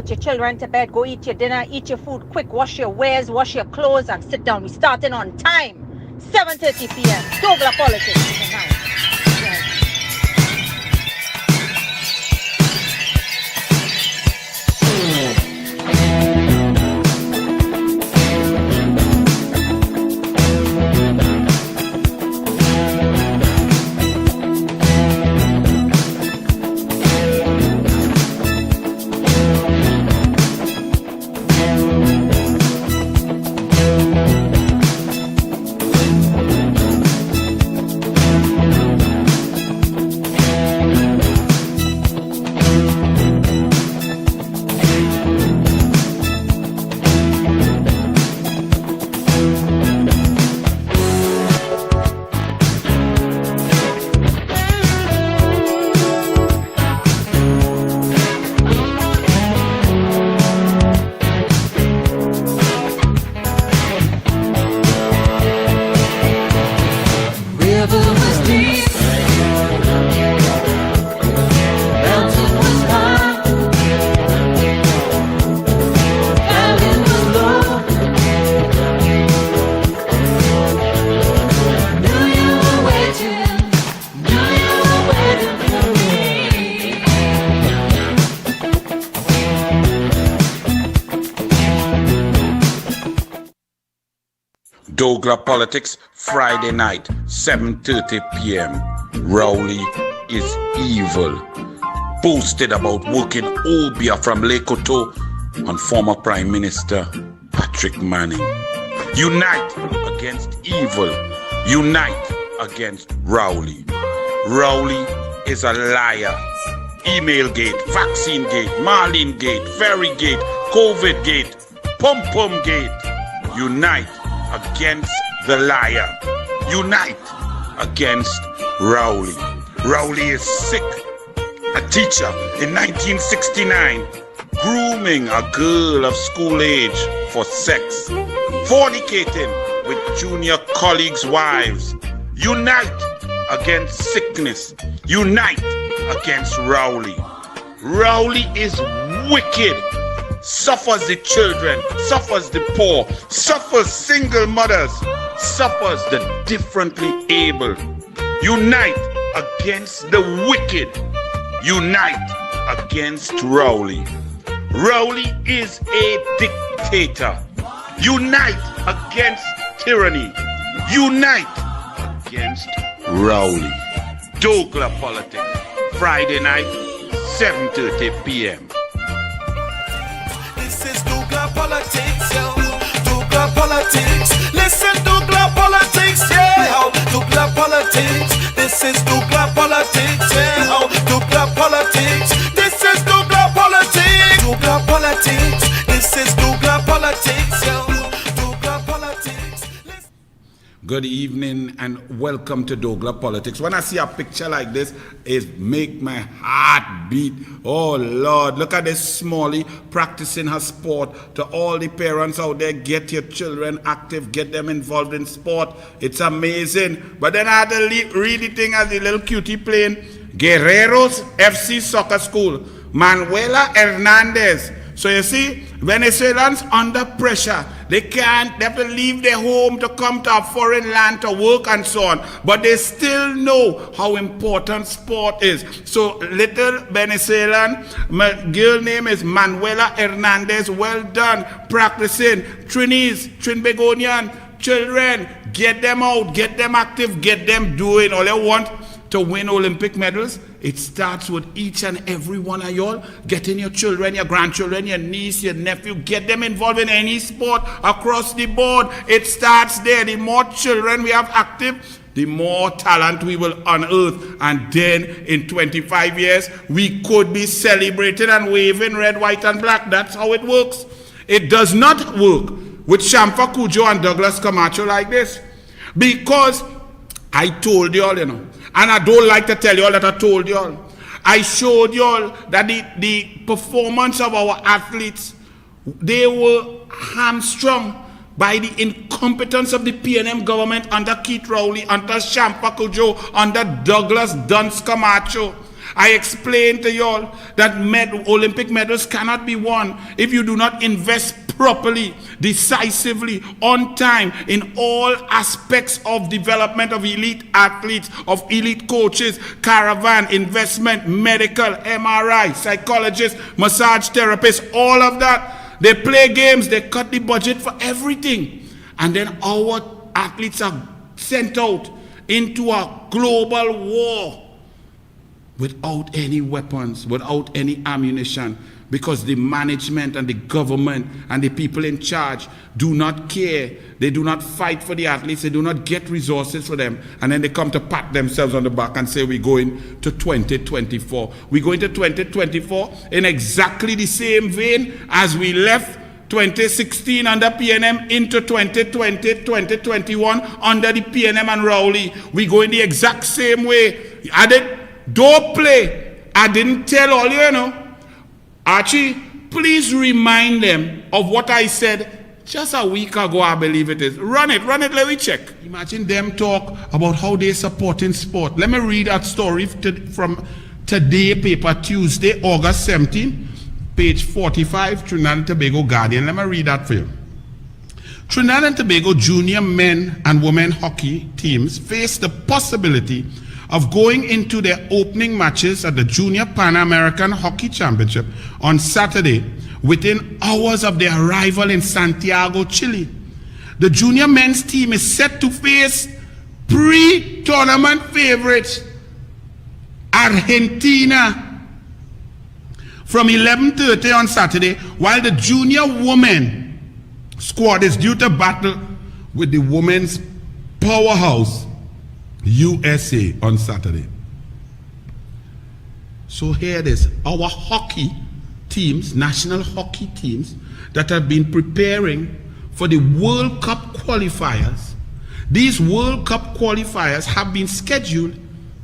put your children to bed, go eat your dinner, eat your food quick, wash your wares, wash your clothes, and sit down. We starting on time, 7:30 p.m. douglAR Politics tonight. Yes. douglAR Politics, Friday night, 7:30 p.m. Rowley is evil. Boasted about working Obia from Lekoto on former Prime Minister Patrick Manning. Unite against evil. Unite against Rowley. Rowley is a liar. Email gate, vaccine gate, Marlene gate, Ferry gate, COVID gate, Pum Pum gate. Unite against the liar. Unite against Rowley. Rowley is sick. A teacher in 1969 grooming a girl of school age for sex, fornicating with junior colleagues' wives. Unite against sickness. Unite against Rowley. Rowley is wicked. Suffers the children, suffers the poor, suffers single mothers, suffers the differently able. Unite against the wicked. Unite against Rowley. Rowley is a dictator. Unite against tyranny. Unite against Rowley. douglAR Politics, Friday night, 7:30 p.m. This is douglAR Politics, yo. douglAR Politics. Listen, douglAR Politics, yeah. douglAR Politics. This is douglAR Politics, yeah. douglAR Politics. This is douglAR Politics. douglAR Politics. This is douglAR Politics, yo. douglAR Politics. Good evening and welcome to douglAR Politics. When I see a picture like this, it make my heart beat. Oh Lord, look at this Smalley practicing her sport. To all the parents out there, get your children active, get them involved in sport. It's amazing. But then I had to read the thing as the little cutie playing. Guerreros FC Soccer School, Manuela Hernandez. So you see, Venezuelans under pressure. They have to leave their home to come to a foreign land to work and so on. But they still know how important sport is. So little Venezuelan, my girl name is Manuela Hernandez. Well done, practicing. Trinbagonian children, get them out, get them active, get them doing. All they want to win Olympic medals, it starts with each and every one of y'all getting your children, your grandchildren, your niece, your nephew, get them involved in any sport across the board. It starts there. The more children we have active, the more talent we will unearth. And then in 25 years, we could be celebrating and waving red, white, and black. That's how it works. It does not work with Shamfa Cudjoe and Douglas Camacho like this. Because I told y'all, you know, and I don't like to tell you all that I told you all. I showed you all that the performance of our athletes, they were hamstrung by the incompetence of the PNM government under Keith Rowley, under Shamfa Cudjoe, under Douglas Duns Camacho. I explained to y'all that Olympic medals cannot be won if you do not invest properly, decisively, on time in all aspects of development of elite athletes, of elite coaches, caravan, investment, medical, MRI, psychologists, massage therapists, all of that. They play games, they cut the budget for everything. And then our athletes are sent out into a global war without any weapons, without any ammunition, because the management and the government and the people in charge do not care. They do not fight for the athletes. They do not get resources for them. And then they come to pat themselves on the back and say, we're going to 2024. We're going to 2024 in exactly the same vein as we left 2016 under PNM into 2020, 2021 under the PNM and Rowley. We go in the exact same way. Don't play. I didn't tell all you know. Archie, please remind them of what I said just a week ago, I believe it is. Run it, let me check. Imagine them talk about how they support in sport. Let me read that story from Today paper, Tuesday, August 17, page 45, Trinidad and Tobago Guardian. Let me read that for you. Trinidad and Tobago junior men and women hockey teams face the possibility of going into their opening matches at the Junior Pan American Hockey Championship on Saturday within hours of their arrival in Santiago, Chile. The junior men's team is set to face pre-tournament favorites Argentina from 11:30 on Saturday, while the junior women squad is due to battle with the women's powerhouse USA on Saturday. So here it is, our hockey teams, national hockey teams that have been preparing for the World Cup qualifiers. These World Cup qualifiers have been scheduled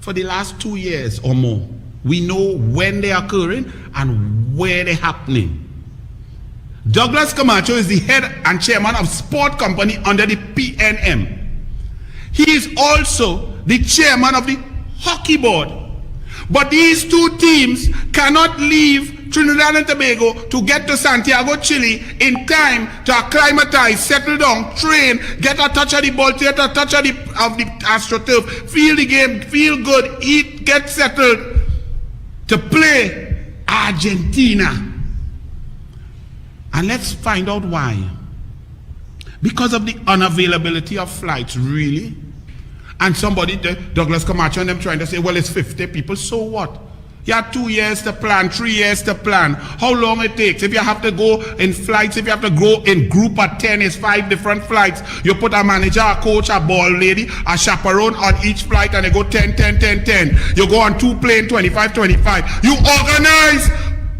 for the last 2 years or more. We know when they are occurring and where they're happening. Douglas Camacho is the head and chairman of sport company under the PNM. He is also the chairman of the hockey board. But these two teams cannot leave Trinidad and Tobago to get to Santiago, Chile in time to acclimatize, settle down, train, get a touch of the ball, get a touch of the AstroTurf, feel the game, feel good, eat, get settled, to play Argentina. And let's find out why. Because of the unavailability of flights, really. And somebody, Douglas Camacho and them trying to say, well, it's 50 people, so what? You have 2 years to plan, 3 years to plan. How long it takes? If you have to go in flights, if you have to go in group of 10, it's 5 different flights. You put a manager, a coach, a ball lady, a chaperone on each flight, and they go 10, 10, 10, 10. You go on 2 planes, 25, 25. You organize,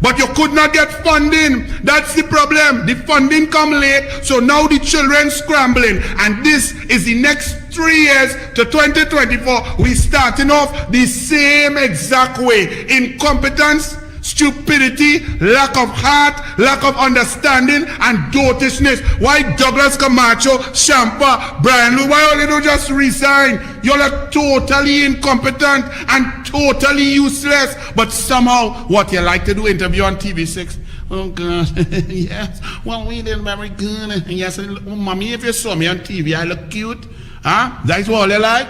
but you could not get funding. That's the problem. The funding come late, so now the children scrambling. And this is the next 3 years to 2024. We starting off the same exact way. Incompetence, stupidity, lack of heart, lack of understanding, and dotishness. Why Douglas Camacho, Champa, Brian Lou, why all they don't just resign? You're like totally incompetent and totally useless. But somehow, what you like to do, interview on TV6. Oh God, yes. Well, we did very good. And yes, oh, mommy, if you saw me on TV, I look cute. Huh? That's what you like?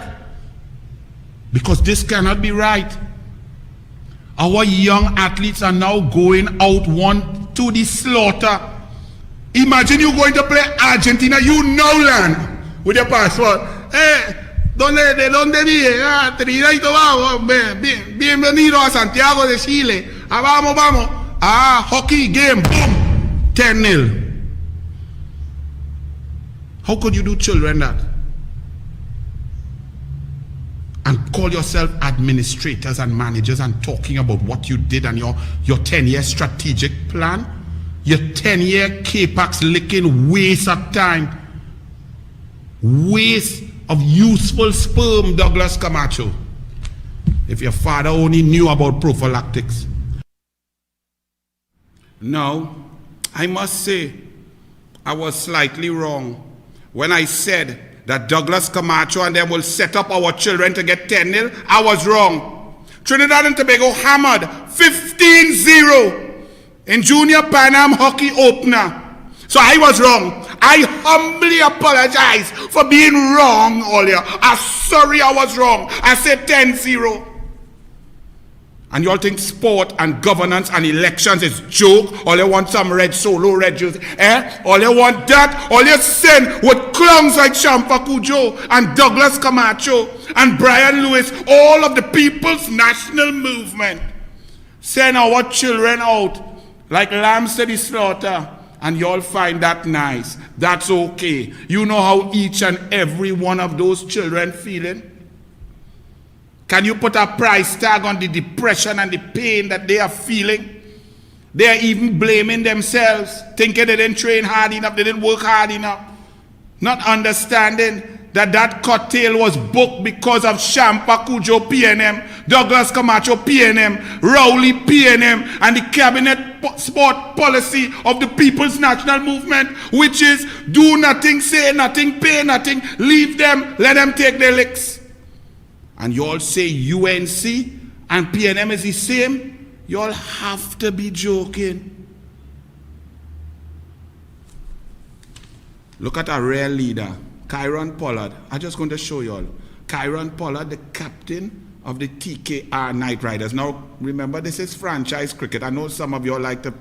Because this cannot be right. Our young athletes are now going out one to the slaughter. Imagine you going to play Argentina, you now land with your passport. Hey, ¿dónde vive? Trinidad y Tobago. Bienvenido a Santiago de Chile. Vamos, vamos. Hockey game, boom, 10-0. How could you do children that? And call yourself administrators and managers and talking about what you did and your 10-year strategic plan, your 10-year K-Pax licking waste of time, waste of useful sperm, Douglas Camacho. If your father only knew about prophylactics. Now, I must say, I was slightly wrong when I said that Douglas Camacho and them will set up our children to get 10-0. I was wrong. Trinidad and Tobago hammered 15-0 in Junior Pan Am Hockey Opener. So I was wrong. I humbly apologize for being wrong earlier. I'm sorry I was wrong. I said 10-0. And you all think sport and governance and elections is joke? All you want some red jersey, All you want that? All you send with clowns like Shampa Cujo and Douglas Camacho and Brian Lewis, all of the People's National Movement, send our children out like lambs to the slaughter, and you all find that nice. That's okay. You know how each and every one of those children feeling? Can you put a price tag on the depression and the pain that they are feeling? They are even blaming themselves, thinking they didn't train hard enough, they didn't work hard enough. Not understanding that cocktail was booked because of Shampa Cujo PNM, Douglas Camacho PNM, Rowley PNM, and the cabinet sport policy of the People's National Movement, which is do nothing, say nothing, pay nothing, leave them, let them take their licks. And you all say UNC and PNM is the same? You all have to be joking. Look at a rare leader, Kyron Pollard. I'm just going to show you all. Kyron Pollard, the captain of the TKR Knight Riders. Now, remember, this is franchise cricket. I know some of you all like to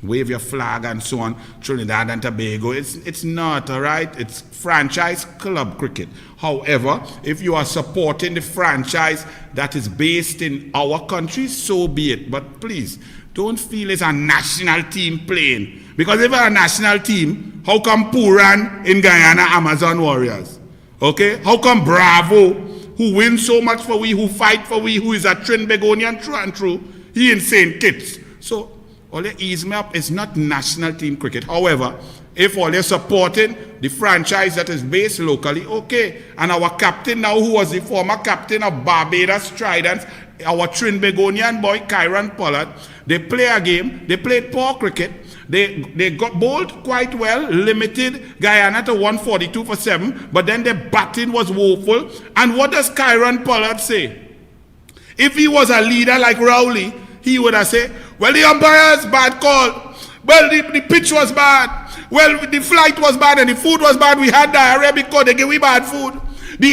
wave your flag and so on, Trinidad and Tobago. It's not, all right? It's franchise club cricket. However, if you are supporting the franchise that is based in our country, so be it. But please, don't feel it's a national team playing. Because if it's a national team, how come Puran in Guyana, Amazon Warriors? Okay? How come Bravo, who wins so much for we, who fight for we, who is a Trinbagonian true and true, he in St. Kitts? So, all you ease me up, it's not national team cricket. However, if all you're supporting the franchise that is based locally, okay. And our captain now, who was the former captain of Barbados Tridents, our Trinbagonian boy, Kyron Pollard, they play a game, they played poor cricket, they got bowled quite well, limited Guyana to 142 for 7, but then their batting was woeful. And what does Kyron Pollard say? If he was a leader like Rowley, he would have said, well, the umpire's bad call. Well, the pitch was bad. Well, the flight was bad and the food was bad. We had diarrhea because they gave me bad food. The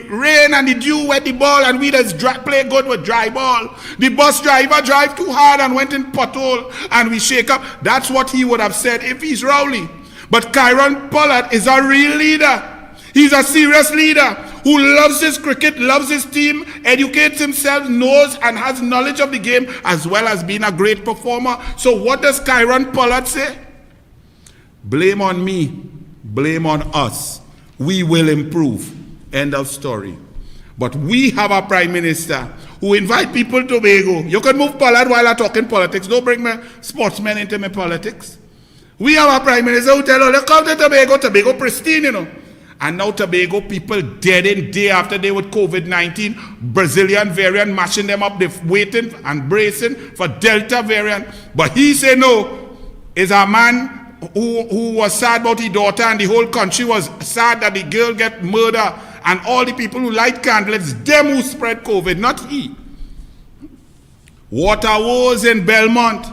rain and the dew wet the ball and we just play good with dry ball. The bus driver drive too hard and went in pothole and we shake up. That's what he would have said if he's Rowley. But Kyron Pollard is a real leader. He's a serious leader who loves his cricket, loves his team, educates himself, knows and has knowledge of the game, as well as being a great performer. So what does Kyron Pollard say? Blame on me, blame on us. We will improve. End of story. But we have a prime minister who invite people to Tobago. You can move Pollard while I'm talking politics. Don't bring my sportsmen into my politics. We have a prime minister who tell us, come to Tobago, Tobago pristine, you know. And now Tobago people dead in day after day with COVID-19, Brazilian variant mashing them up, they're waiting and bracing for Delta variant. But he say no, is a man who was sad about his daughter and the whole country was sad that the girl get murdered and all the people who light candles, them who spread COVID, not he. Water wars in Belmont.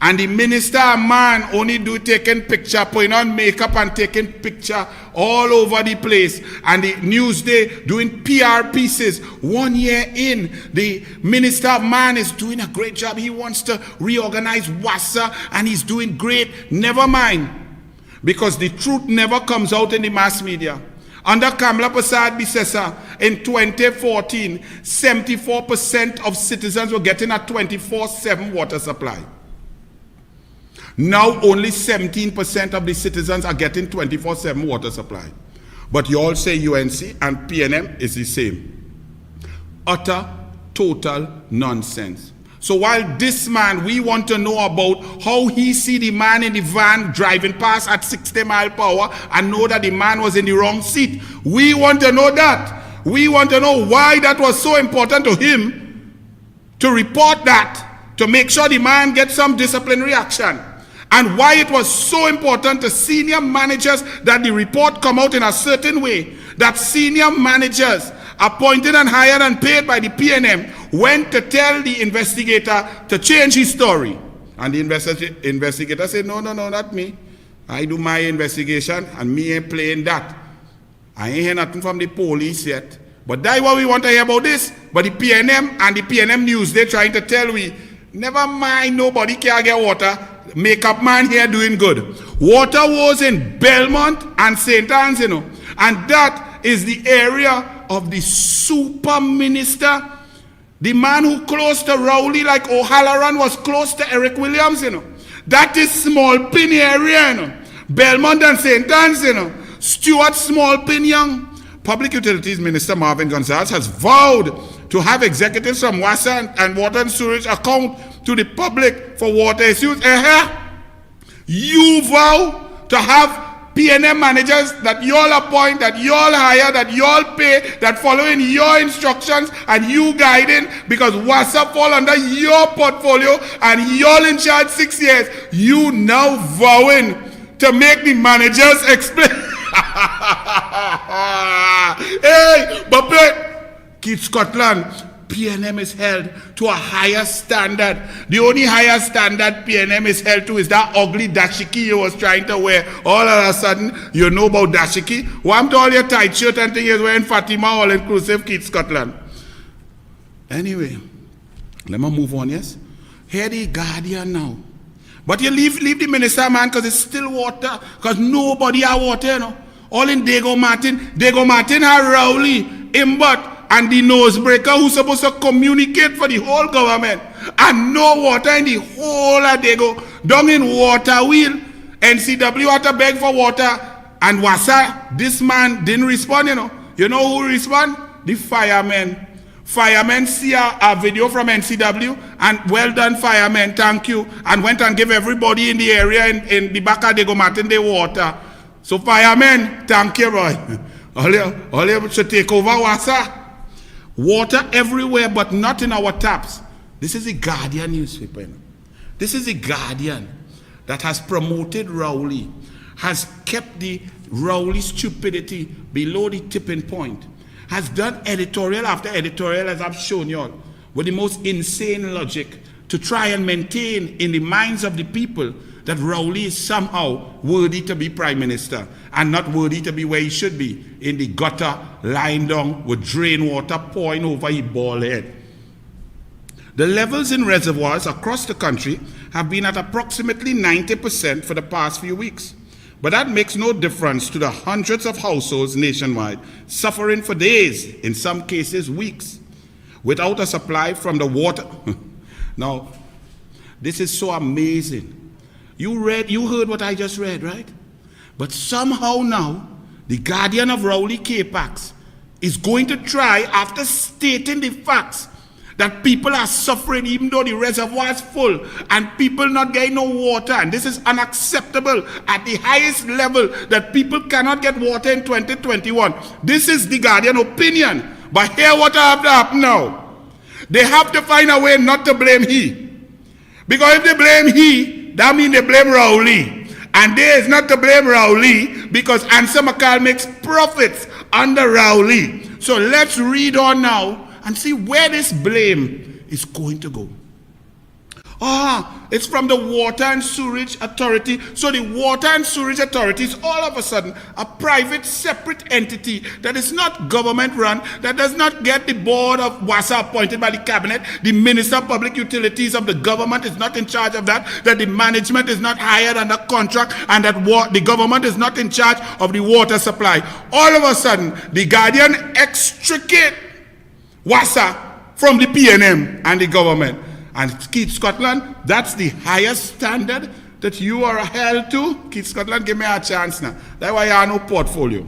And the minister, a man, only do taking picture, putting on makeup and taking picture all over the place. And the Newsday doing PR pieces. 1 year in, the minister, man, is doing a great job. He wants to reorganize WASA and he's doing great. Never mind. Because the truth never comes out in the mass media. Under Kamla Prasad Bisesa in 2014, 74% of citizens were getting a 24/7 water supply. Now only 17% of the citizens are getting 24/7 water supply. But you all say UNC and PNM is the same. Utter, total nonsense. So while this man, we want to know about how he see the man in the van driving past at 60 miles per hour and know that the man was in the wrong seat. We want to know that. We want to know why that was so important to him to report that, to make sure the man gets some disciplinary action. And why it was so important to senior managers that the report come out in a certain way, that senior managers appointed and hired and paid by the PNM, went to tell the investigator to change his story. And the investigator said, no, not me. I do my investigation and me ain't playing that. I ain't hear nothing from the police yet. But that's what we want to hear about this. But the PNM and the PNM News, they're trying to tell we, never mind, nobody can get water. Makeup man here doing good. Water was in Belmont and St. Anne's, and that is the area of the super minister, the man who close to Rowley like O'Halloran was close to Eric Williams, That is Small Pin area, Belmont and St. Anne's, Stuart Small Pin Young. Public Utilities Minister Marvin Gonzalez has vowed to have executives from WASA and Water and Sewerage account to the public for water issues. You vow to have PNM managers that you all appoint, that you all hire, that you all pay, that following your instructions and you guiding, because WASA fall under your portfolio and you all in charge 6 years. You now vowing to make the managers explain. Hey, but Keith Scotland, PNM is held to a higher standard. The only higher standard PNM is held to is that ugly dashiki you was trying to wear. All of a sudden, you know about dashiki. Wham to all your tight shirt and thing is wearing Fatima all inclusive Keith Scotland. Anyway, let me move on, yes? Here the Guardian now. But you leave the minister, man, because it's still water. Because nobody has water, All in Dago Martin have Rowley, Imbot, and the nosebreaker who's supposed to communicate for the whole government. And no water in the whole of Dago. Down in water wheel. NCW had to beg for water. And Wasa, this man didn't respond, You know who respond? The firemen. Firemen see a video from NCW and well done firemen, thank you. And went and gave everybody in the area in the back of Dago Martin the water. So firemen, thank you, boy. All you should take over Wasa. Water everywhere, but not in our taps. This is the Guardian newspaper. This is the Guardian that has promoted Rowley, has kept the Rowley stupidity below the tipping point, has done editorial after editorial, as I've shown you all, with the most insane logic to try and maintain in the minds of the people that Rowley is somehow worthy to be prime minister and not worthy to be where he should be, in the gutter, lying down with drain water pouring over his bald head. The levels in reservoirs across the country have been at approximately 90% for the past few weeks. But that makes no difference to the hundreds of households nationwide suffering for days, in some cases weeks, without a supply from the water. Now, this is so amazing. You heard what I just read, right? But somehow now, the Guardian of Rowley K-Pax is going to try, after stating the facts, that people are suffering even though the reservoir is full and people not getting no water, and this is unacceptable at the highest level, that people cannot get water in 2021. This is the Guardian opinion. But here what have to happen now. They have to find a way not to blame he. Because if they blame he, that means they blame Rowley. And there is not to blame Rowley because Answer McCall makes profits under Rowley. So let's read on now and see where this blame is going to go. It's from the Water and Sewerage Authority. So the Water and Sewerage Authority is all of a sudden a private, separate entity that is not government run, that does not get the board of WASA appointed by the cabinet. The Minister of Public Utilities of the government is not in charge of that the management is not hired under contract, and that the government is not in charge of the water supply. All of a sudden, the Guardian extricate WASA from the PNM and the government. And Keith Scotland, that's the highest standard that you are held to. Keith Scotland, give me a chance now. That's why you have no portfolio.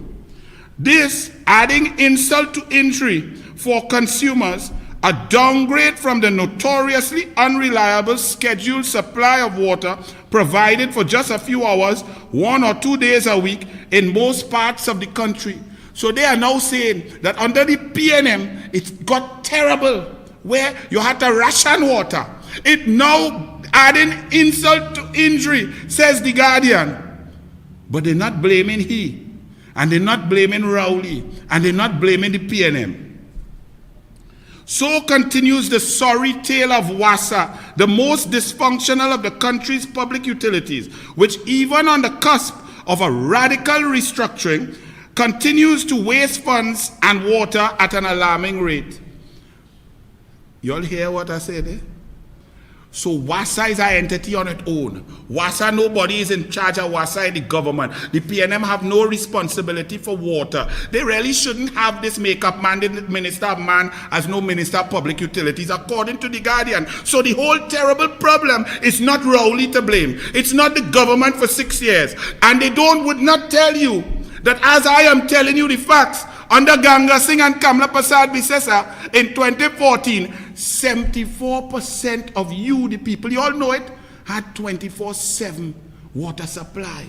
This, adding insult to injury for consumers, a downgrade from the notoriously unreliable scheduled supply of water provided for just a few hours, 1 or 2 days a week in most parts of the country. So they are now saying that under the PNM, it got terrible, where you had to ration water. It now adding insult to injury, says the Guardian. But they're not blaming he, and they're not blaming Rowley, and they're not blaming the PNM. So continues the sorry tale of WASA, the most dysfunctional of the country's public utilities, which even on the cusp of a radical restructuring, continues to waste funds and water at an alarming rate. You all hear what I said there? So WASA is an entity on its own. WASA, nobody is in charge of WASA in the government. The PNM have no responsibility for water. They really shouldn't have this makeup man, the Minister of Man, as no Minister of Public Utilities, according to the Guardian. So the whole terrible problem is not Rowley to blame. It's not the government for 6 years. And they would not tell you that as I am telling you the facts, under Ganga Singh and Kamla Prasad Bisesa in 2014, 74% of you, the people, you all know it, had 24/7 water supply.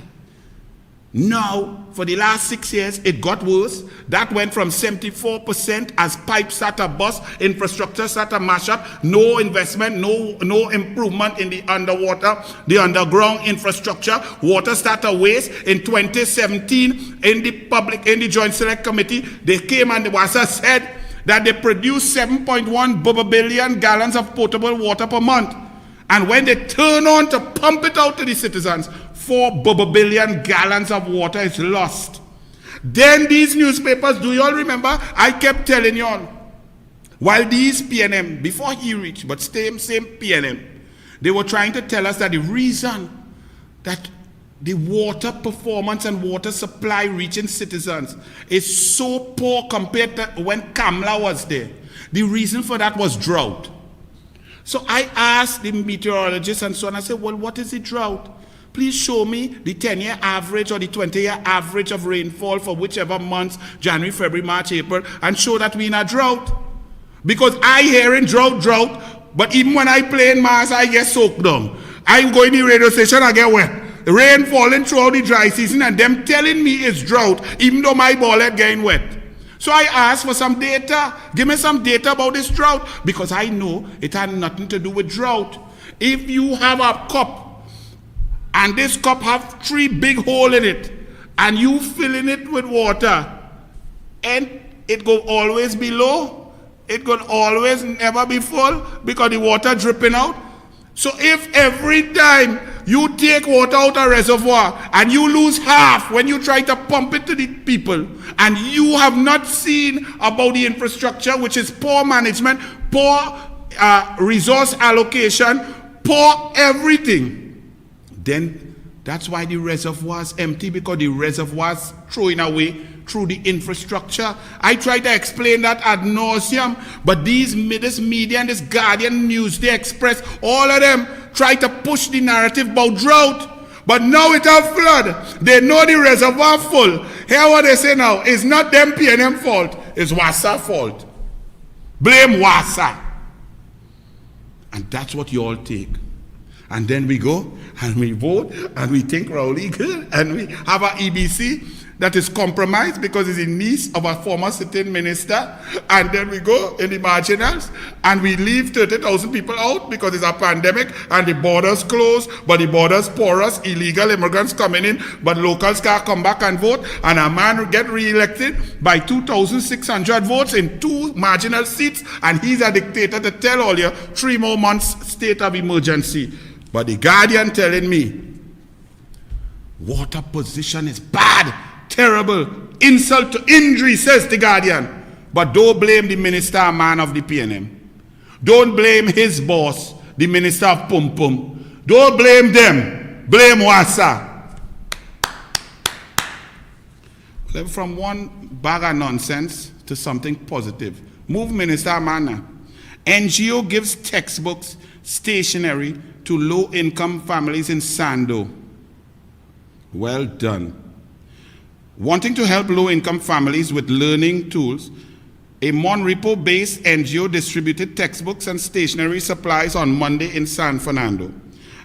Now, for the last 6 years, it got worse. That went from 74% as pipes start to bust, infrastructure start to mash up, no investment, no improvement in the underwater, the underground infrastructure, water start to waste. In 2017, in the Joint Select Committee, they came and the WASA said that they produce 7.1 billion gallons of potable water per month. And when they turn on to pump it out to the citizens, 4 billion gallons of water is lost. Then these newspapers, do you all remember? I kept telling you all, while these PNM, before he reached, but same PNM, they were trying to tell us that the reason that the water performance and water supply reaching citizens is so poor compared to when Kamla was there. The reason for that was drought. So I asked the meteorologists and so on, I said, well, what is the drought? Please show me the 10-year average or the 20-year average of rainfall for whichever months, January, February, March, April, and show that we're in a drought. Because I hear in drought, but even when I play in Mars, I get soaked down. I go in the radio station, I get wet. Rain falling throughout the dry season and them telling me it's drought, even though my ball head getting wet. So I asked for some data. Give me some data about this drought, because I know it had nothing to do with drought. If you have a cup, and this cup have 3 big holes in it, and you filling it with water, and it go always be low, it could always never be full, because the water dripping out. So if every time you take water out of a reservoir, and you lose half when you try to pump it to the people, and you have not seen about the infrastructure, which is poor management, poor resource allocation, poor everything, then that's why the reservoir's empty, because the reservoir's throwing away through the infrastructure. I try to explain that ad nauseum, but this media and this Guardian News, the Express, all of them try to push the narrative about drought. But now it have flood. They know the reservoir full. Hear what they say now. It's not them PNM fault. It's WASA fault. Blame WASA. And that's what you all take. And then we go and we vote and we think Rowley good and we have a EBC that is compromised because it's a niece of a former sitting minister, and then we go in the marginals and we leave 30,000 people out because it's a pandemic and the borders closed, but the borders porous, illegal immigrants coming in, but locals can't come back and vote, and a man get re-elected by 2,600 votes in 2 marginal seats, and he's a dictator to tell all you 3 more months state of emergency. But the Guardian telling me water position is bad, terrible, insult to injury, says the Guardian. But don't blame the minister man of the PNM. Don't blame his boss, the minister of Pum Pum. Don't blame them. Blame WASA. From one bag of nonsense to something positive. Move Minister Mana. NGO gives textbooks, stationery to low-income families in Sando. Well done. Wanting to help low-income families with learning tools, a Monrepo-based NGO distributed textbooks and stationery supplies on Monday in San Fernando.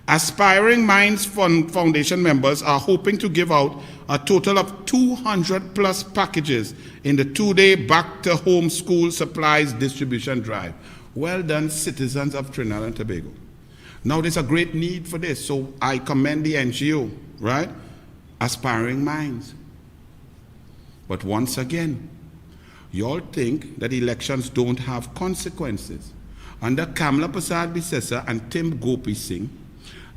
Aspiring Minds Foundation members are hoping to give out a total of 200-plus packages in the 2-day back-to-home school supplies distribution drive. Well done, citizens of Trinidad and Tobago. Now, there's a great need for this, so I commend the NGO, right? Aspiring Minds. But once again, you all think that elections don't have consequences. Under Kamla Prasad Bisesa and Tim Gopi Singh,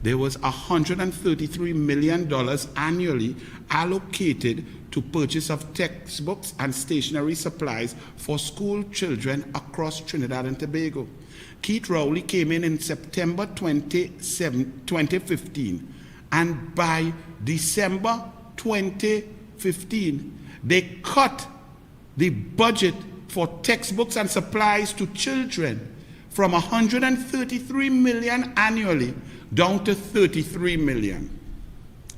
there was $133 million annually allocated to purchase of textbooks and stationery supplies for school children across Trinidad and Tobago. Keith Rowley came in September 2015, and by December 2015, they cut the budget for textbooks and supplies to children from $133 million annually down to $33 million.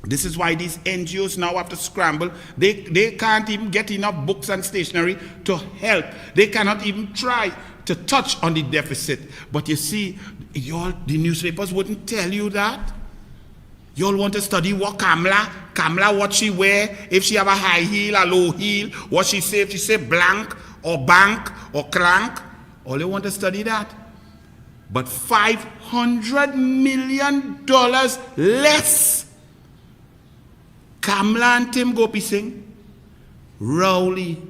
This is why these NGOs now have to scramble. They can't even get enough books and stationery to help. They cannot even try to touch on the deficit. But you see, the newspapers wouldn't tell you that. You all want to study what Kamla, what she wear, if she have a high heel, a low heel, what she say, if she say blank or bank or clank. All you want to study that. But $500 million less. Kamla and Tim Gopi Singh, Rowley,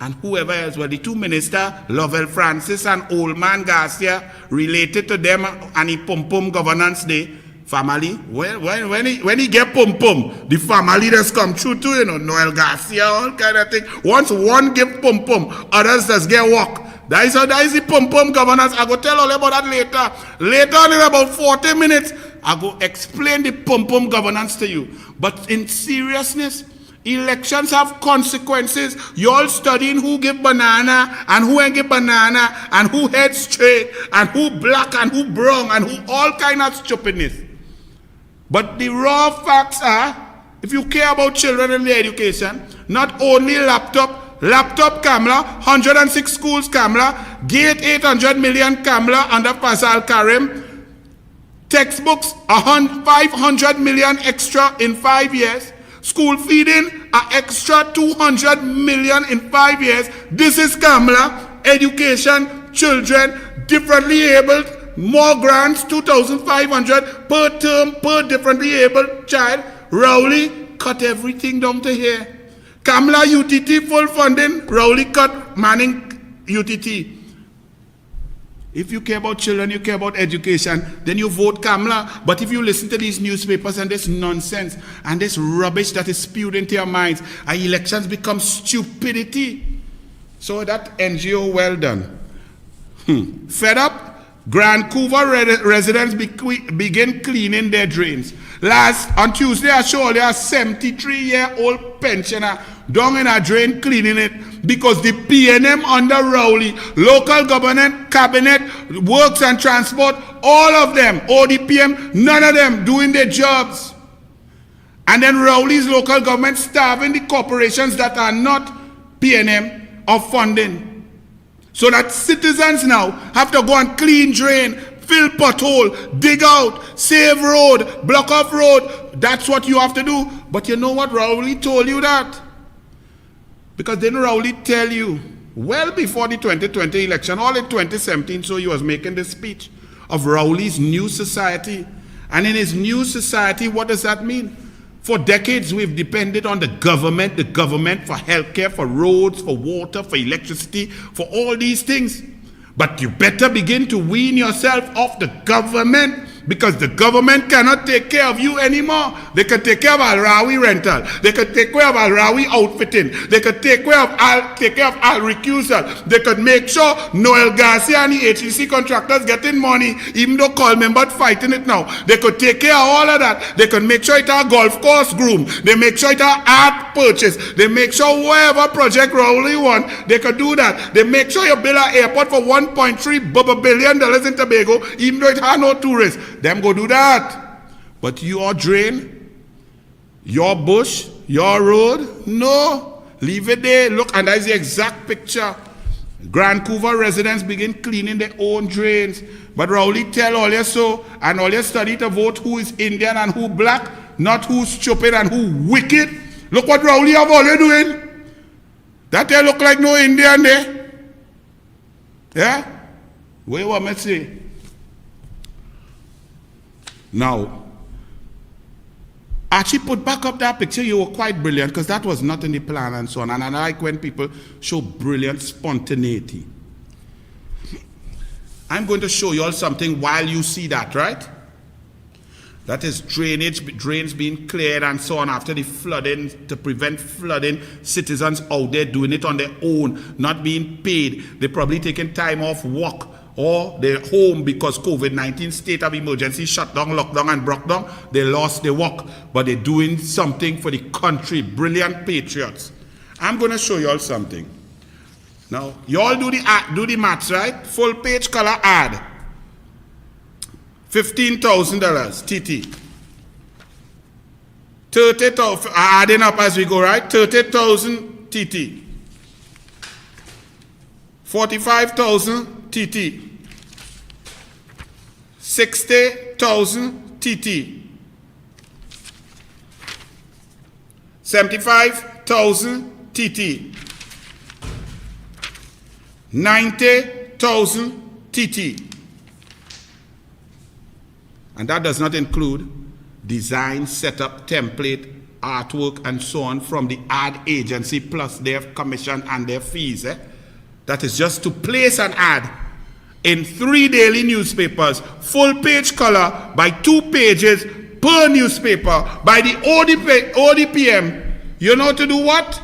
and whoever else were the two ministers, Lovell Francis and Old Man Garcia, related to them and the Pum Pum Governance Day family. Well, when he get Pum Pum, the family just come through too, Noel Garcia, all kind of thing. Once one give Pum Pum, others just get walk. That is the Pum Pum Governance. I go tell all about that later. Later on in about 40 minutes, I go explain the Pum Pum Governance to you. But in seriousness, elections have consequences. You all studying who give banana and who ain't give banana and who head straight and who black and who brown and who all kind of stupidness. But the raw facts are, if you care about children and their education, not only laptop Kamla, 106 schools Kamla, Gate 800 million Kamla under Fasal Karim, textbooks 500 million extra in 5 years, school feeding an extra 200 million in 5 years. This is Kamla, education, children, differently abled, more grants, 2,500 per term per differently abled child. Rowley cut everything down to here. Kamla UTT full funding, Rowley cut Manning UTT. If you care about children, you care about education, then you vote Kamla. But if you listen to these newspapers and this nonsense and this rubbish that is spewed into your minds, our elections become stupidity. So that NGO, well done. Fed up? Grand Couva residents begin cleaning their drains. On Tuesday, I showed you a 73-year-old pensioner down in a drain cleaning it because the PNM under Rowley, local government, cabinet, works and transport, all of them, ODPM, none of them doing their jobs. And then Rowley's local government starving the corporations that are not PNM of funding. So that citizens now have to go and clean drain, fill pothole, dig out, save road, block off road. That's what you have to do. But you know what? Rowley told you that. Because didn't Rowley tell you, well before the 2020 election, all in 2017, so he was making this speech of Rowley's new society. And in his new society, what does that mean? For decades, we've depended on the government for healthcare, for roads, for water, for electricity, for all these things. But you better begin to wean yourself off the government, because the government cannot take care of you anymore. They can take care of Al-Rawi rental. They can take care of Al-Rawi outfitting. They can take care of Al recusal. They could make sure Noel Garcia and the HEC contractors getting money, even though Coleman but fighting it now. They could take care of all of that. They could make sure it's a golf course groom. They make sure it's a art purchase. They make sure whatever project Rowley want, they could do that. They make sure you build an airport for $1.3 billion in Tobago, even though it has no tourists. Them go do that. But your drain, your bush, your road, no. Leave it there. Look, and that's the exact picture. Grand Couva residents begin cleaning their own drains. But Rowley tell all you so, and all you study to vote who is Indian and who black, not who's stupid and who wicked. Look what Rowley have all you doing. That they look like no Indian there. Yeah? What you want me to say? Now, Actually, put back up that picture. You were quite brilliant because that was not in the plan and so on. And I like when people show brilliant spontaneity. I'm going to show you all something while you see that, right? That is drains being cleared and so on after the flooding, to prevent flooding. Citizens out there doing it on their own, not being paid. They're probably taking time off work or they're home because COVID-19 state of emergency shut down, lockdown and broke down. They lost their work, but they're doing something for the country. Brilliant patriots. I'm going to show you all something. Now, you all do the maths, right? Full page color ad. $15,000 TT. 30,000, adding up as we go, right? 30,000 TT. 45,000 TT. 60,000 TT. 75,000 TT. 90,000 TT. And that does not include design, setup, template, artwork, and so on from the ad agency, plus their commission and their fees. That is just to place an ad in 3 daily newspapers, full page color, by 2 pages per newspaper, by the ODPM. You know to do what?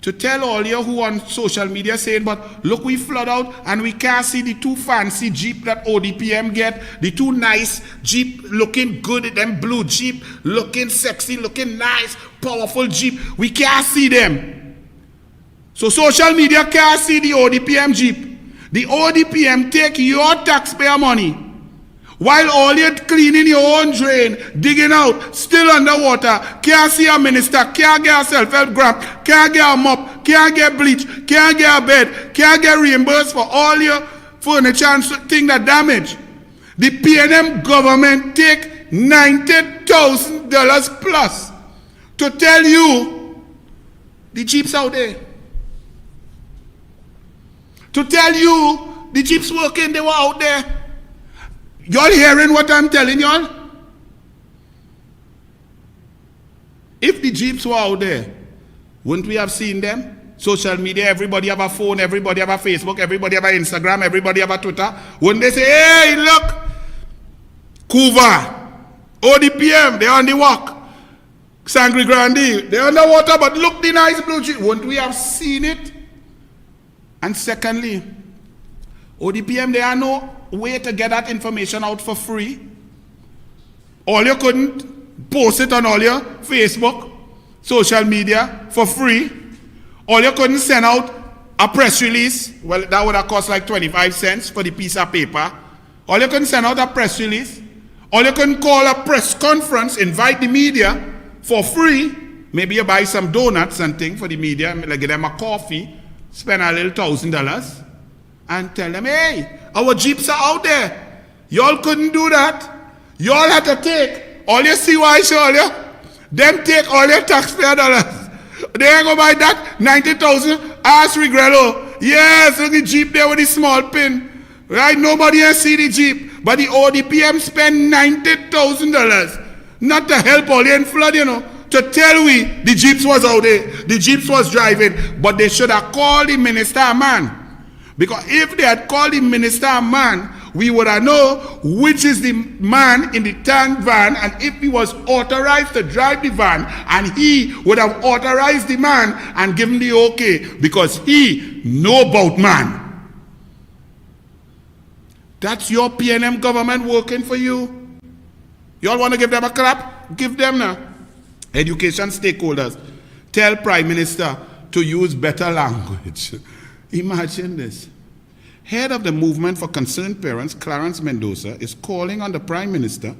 To tell all you who on social media saying, but look, we flood out and we can't see the 2 fancy Jeep that ODPM get, the 2 nice Jeep looking good, them blue Jeep, looking sexy, looking nice, powerful Jeep. We can't see them. So social media can't see the ODPM Jeep. The ODPM take your taxpayer money while all you're cleaning your own drain, digging out, still underwater, can't see a minister, can't get a self-help grant, can't get a mop, can't get bleach, can't get a bed, can't get reimbursed for all your furniture and thing that damage. The PNM government take $90,000 plus to tell you the Jeeps out there. To tell you the Jeeps working, they were out there. Y'all hearing what I'm telling y'all? If the Jeeps were out there, wouldn't we have seen them? Social media, everybody have a phone, everybody have a Facebook, everybody have a Instagram, everybody have a Twitter. Wouldn't they say, hey, look, Cuba, ODPM, they're on the walk. Sangre Grande, they're underwater, but look the nice blue Jeep. Wouldn't we have seen it? And secondly, ODPM, there are no way to get that information out for free. All you couldn't post it on all your Facebook, social media for free. All you couldn't send out a press release. Well, that would have cost like 25 cents for the piece of paper. All you couldn't send out a press release. All you couldn't call a press conference, invite the media for free. Maybe you buy some donuts and things for the media, like give them a coffee, spend a little $1,000 and tell them, hey, our Jeeps are out there. Y'all couldn't do that. Y'all had to take all your CY show you. Them take all your taxpayer dollars. They ain't gonna buy that 90,000. Ask Regrello. Yes, look the Jeep there with the small pin. Right? Nobody has seen the Jeep. But the ODPM spent $90,000 not to help all in flood, you know. To tell we the Jeeps was out there. The Jeeps was driving. But they should have called the minister a man. Because if they had called the minister a man, we would have known which is the man in the tank van, and if he was authorized to drive the van, and he would have authorized the man and given the okay, because he know about man. That's your PNM government working for you. Y'all want to give them a clap? Give them now. Education stakeholders, tell Prime Minister to use better language. Imagine this. Head of the Movement for Concerned Parents, Clarence Mendoza, is calling on the Prime Minister,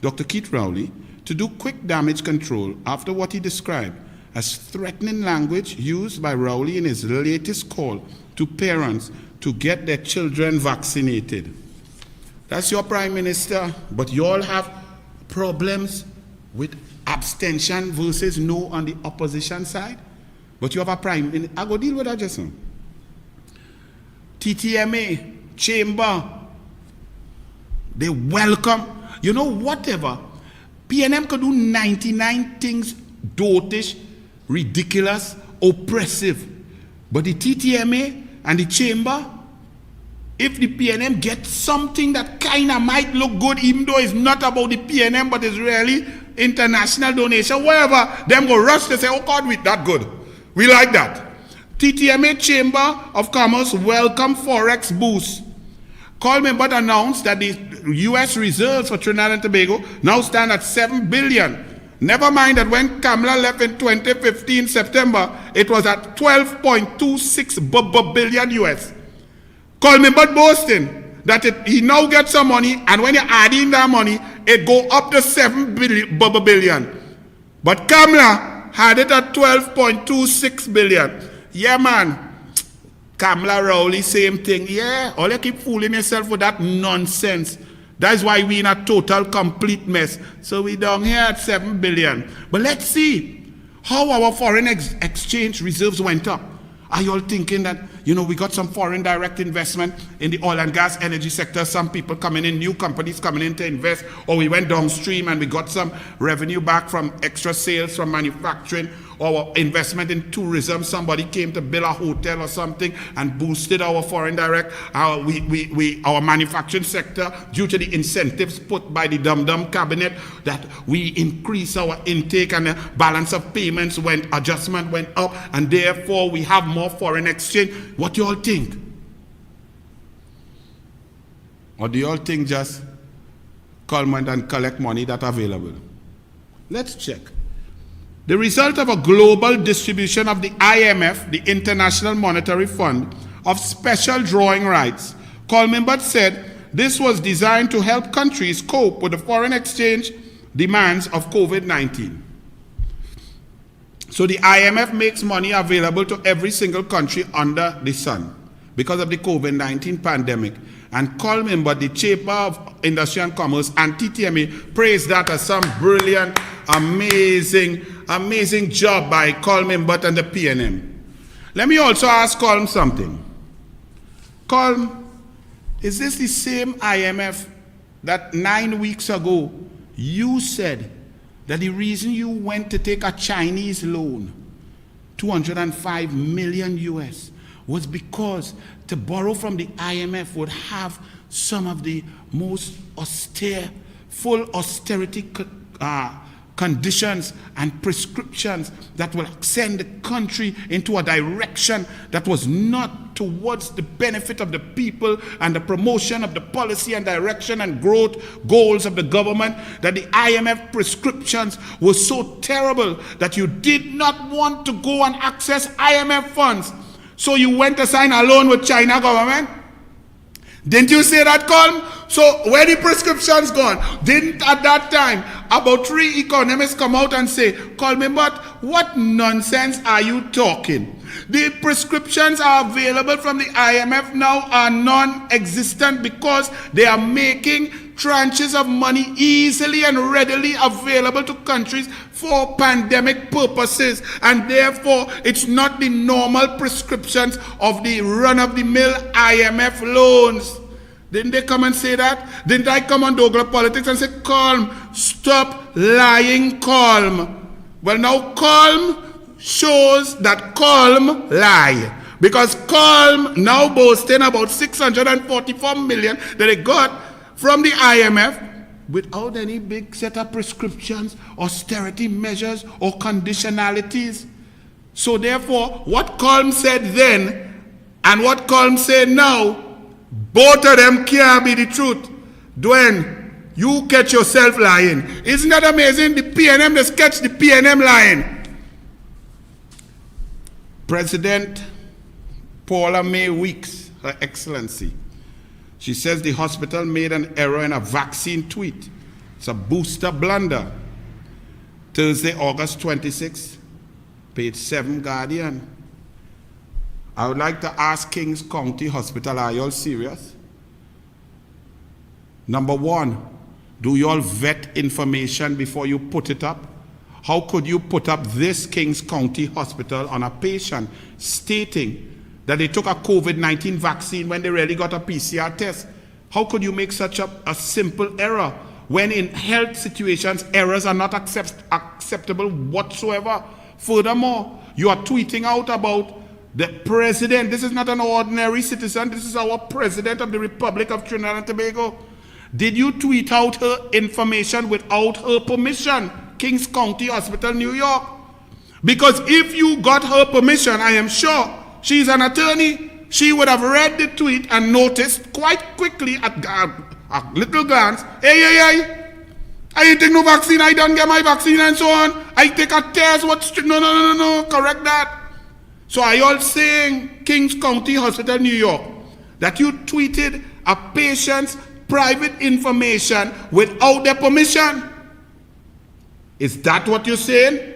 Dr. Keith Rowley, to do quick damage control after what he described as threatening language used by Rowley in his latest call to parents to get their children vaccinated. That's your Prime Minister, but you all have problems with abstention versus no on the opposition side. But you have a Prime Minister. I go deal with that just now. TTMA, Chamber, they welcome, you know, whatever. PNM could do 99 things dotish, ridiculous, oppressive. But the TTMA and the chamber, if the PNM gets something that kind of might look good, even though it's not about the PNM, but it's really international donation, wherever, them go rush to say, oh God, we that good. We like that. TTMA Chamber of Commerce welcome Forex boost. Coleman but announced that the U.S. reserves for Trinidad and Tobago now stand at $7 billion. Never mind that when Kamala left in 2015 September, it was at 12.26 billion US. Coleman but boasting that he now gets some money, and when you add in that money, it go up to 7 billion. But Kamala had it at 12.26 billion. Yeah, man. Kamala Rowley, same thing. Yeah, all you keep fooling yourself with that nonsense. That's why we in a total, complete mess. So we down here at 7 billion. But let's see how our foreign exchange reserves went up. Are you all thinking that, we got some foreign direct investment in the oil and gas energy sector, some people coming in, new companies coming in to invest, or we went downstream and we got some revenue back from extra sales from manufacturing, or investment in tourism, somebody came to build a hotel or something and boosted our foreign direct, our manufacturing sector due to the incentives put by the dum-dum cabinet, that we increase our intake and the balance of payments adjustment went up, and therefore we have more foreign exchange. What do you all think? Or do you all think just come and collect money that's available? Let's check. The result of a global distribution of the IMF, the International Monetary Fund, of special drawing rights. Coleman but said this was designed to help countries cope with the foreign exchange demands of COVID-19. So the IMF makes money available to every single country under the sun because of the COVID-19 pandemic. And Coleman but the Chamber of Industry and Commerce and TTMA praised that as some brilliant, amazing job by Coleman but and the PNM. Let me also ask Colm something. Colm, is this the same IMF that 9 weeks ago you said that the reason you went to take a Chinese loan, 205 million US, was because to borrow from the IMF would have some of the most austere, full austerity conditions and prescriptions that will send the country into a direction that was not towards the benefit of the people and the promotion of the policy and direction and growth goals of the government, that the IMF prescriptions were so terrible that you did not want to go and access IMF funds. So you went to sign a loan with China government? Didn't you say that, Colm? So where the prescriptions gone? Didn't at that time about 3 economists come out and say, Colm, but what nonsense are you talking? The prescriptions are available from the IMF now are non-existent because they are making tranches of money easily and readily available to countries for pandemic purposes, and therefore it's not the normal prescriptions of the run-of-the-mill IMF loans. Didn't they come and say that? Didn't I come on douglAR Politics and say, Colm, stop lying, Colm? Well, now Colm shows that Colm lie. Because Colm now boasting about 644 million that they got from the IMF without any big set of prescriptions, austerity measures, or conditionalities. So therefore, what Colm said then and what Colm said now, both of them can't be the truth. Dwayne, you catch yourself lying. Isn't that amazing? The PNM, they catch the PNM lying. President Paula May Weeks, Her Excellency, she says the hospital made an error in a vaccine tweet. It's a booster blunder. Thursday, August 26, page 7, Guardian. I would like to ask Kings County Hospital, are you all serious? Number one, do you all vet information before you put it up? How could you put up this Kings County Hospital on a patient stating that they took a COVID-19 vaccine when they really got a PCR test? How could you make such a simple error? when in health situations, errors are not acceptable whatsoever. Furthermore, you are tweeting out about the president. This is not an ordinary citizen. This is our president of the Republic of Trinidad and Tobago. Did you tweet out her information without her permission? Kings County Hospital, New York. Because if you got her permission, I am sure she's an attorney, she would have read the tweet and noticed quite quickly at a little glance, hey, I ain't take no vaccine, I don't get my vaccine and so on. I take a test, no, correct that. So are you all saying, Kings County Hospital, New York, that you tweeted a patient's private information without their permission? Is that what you're saying?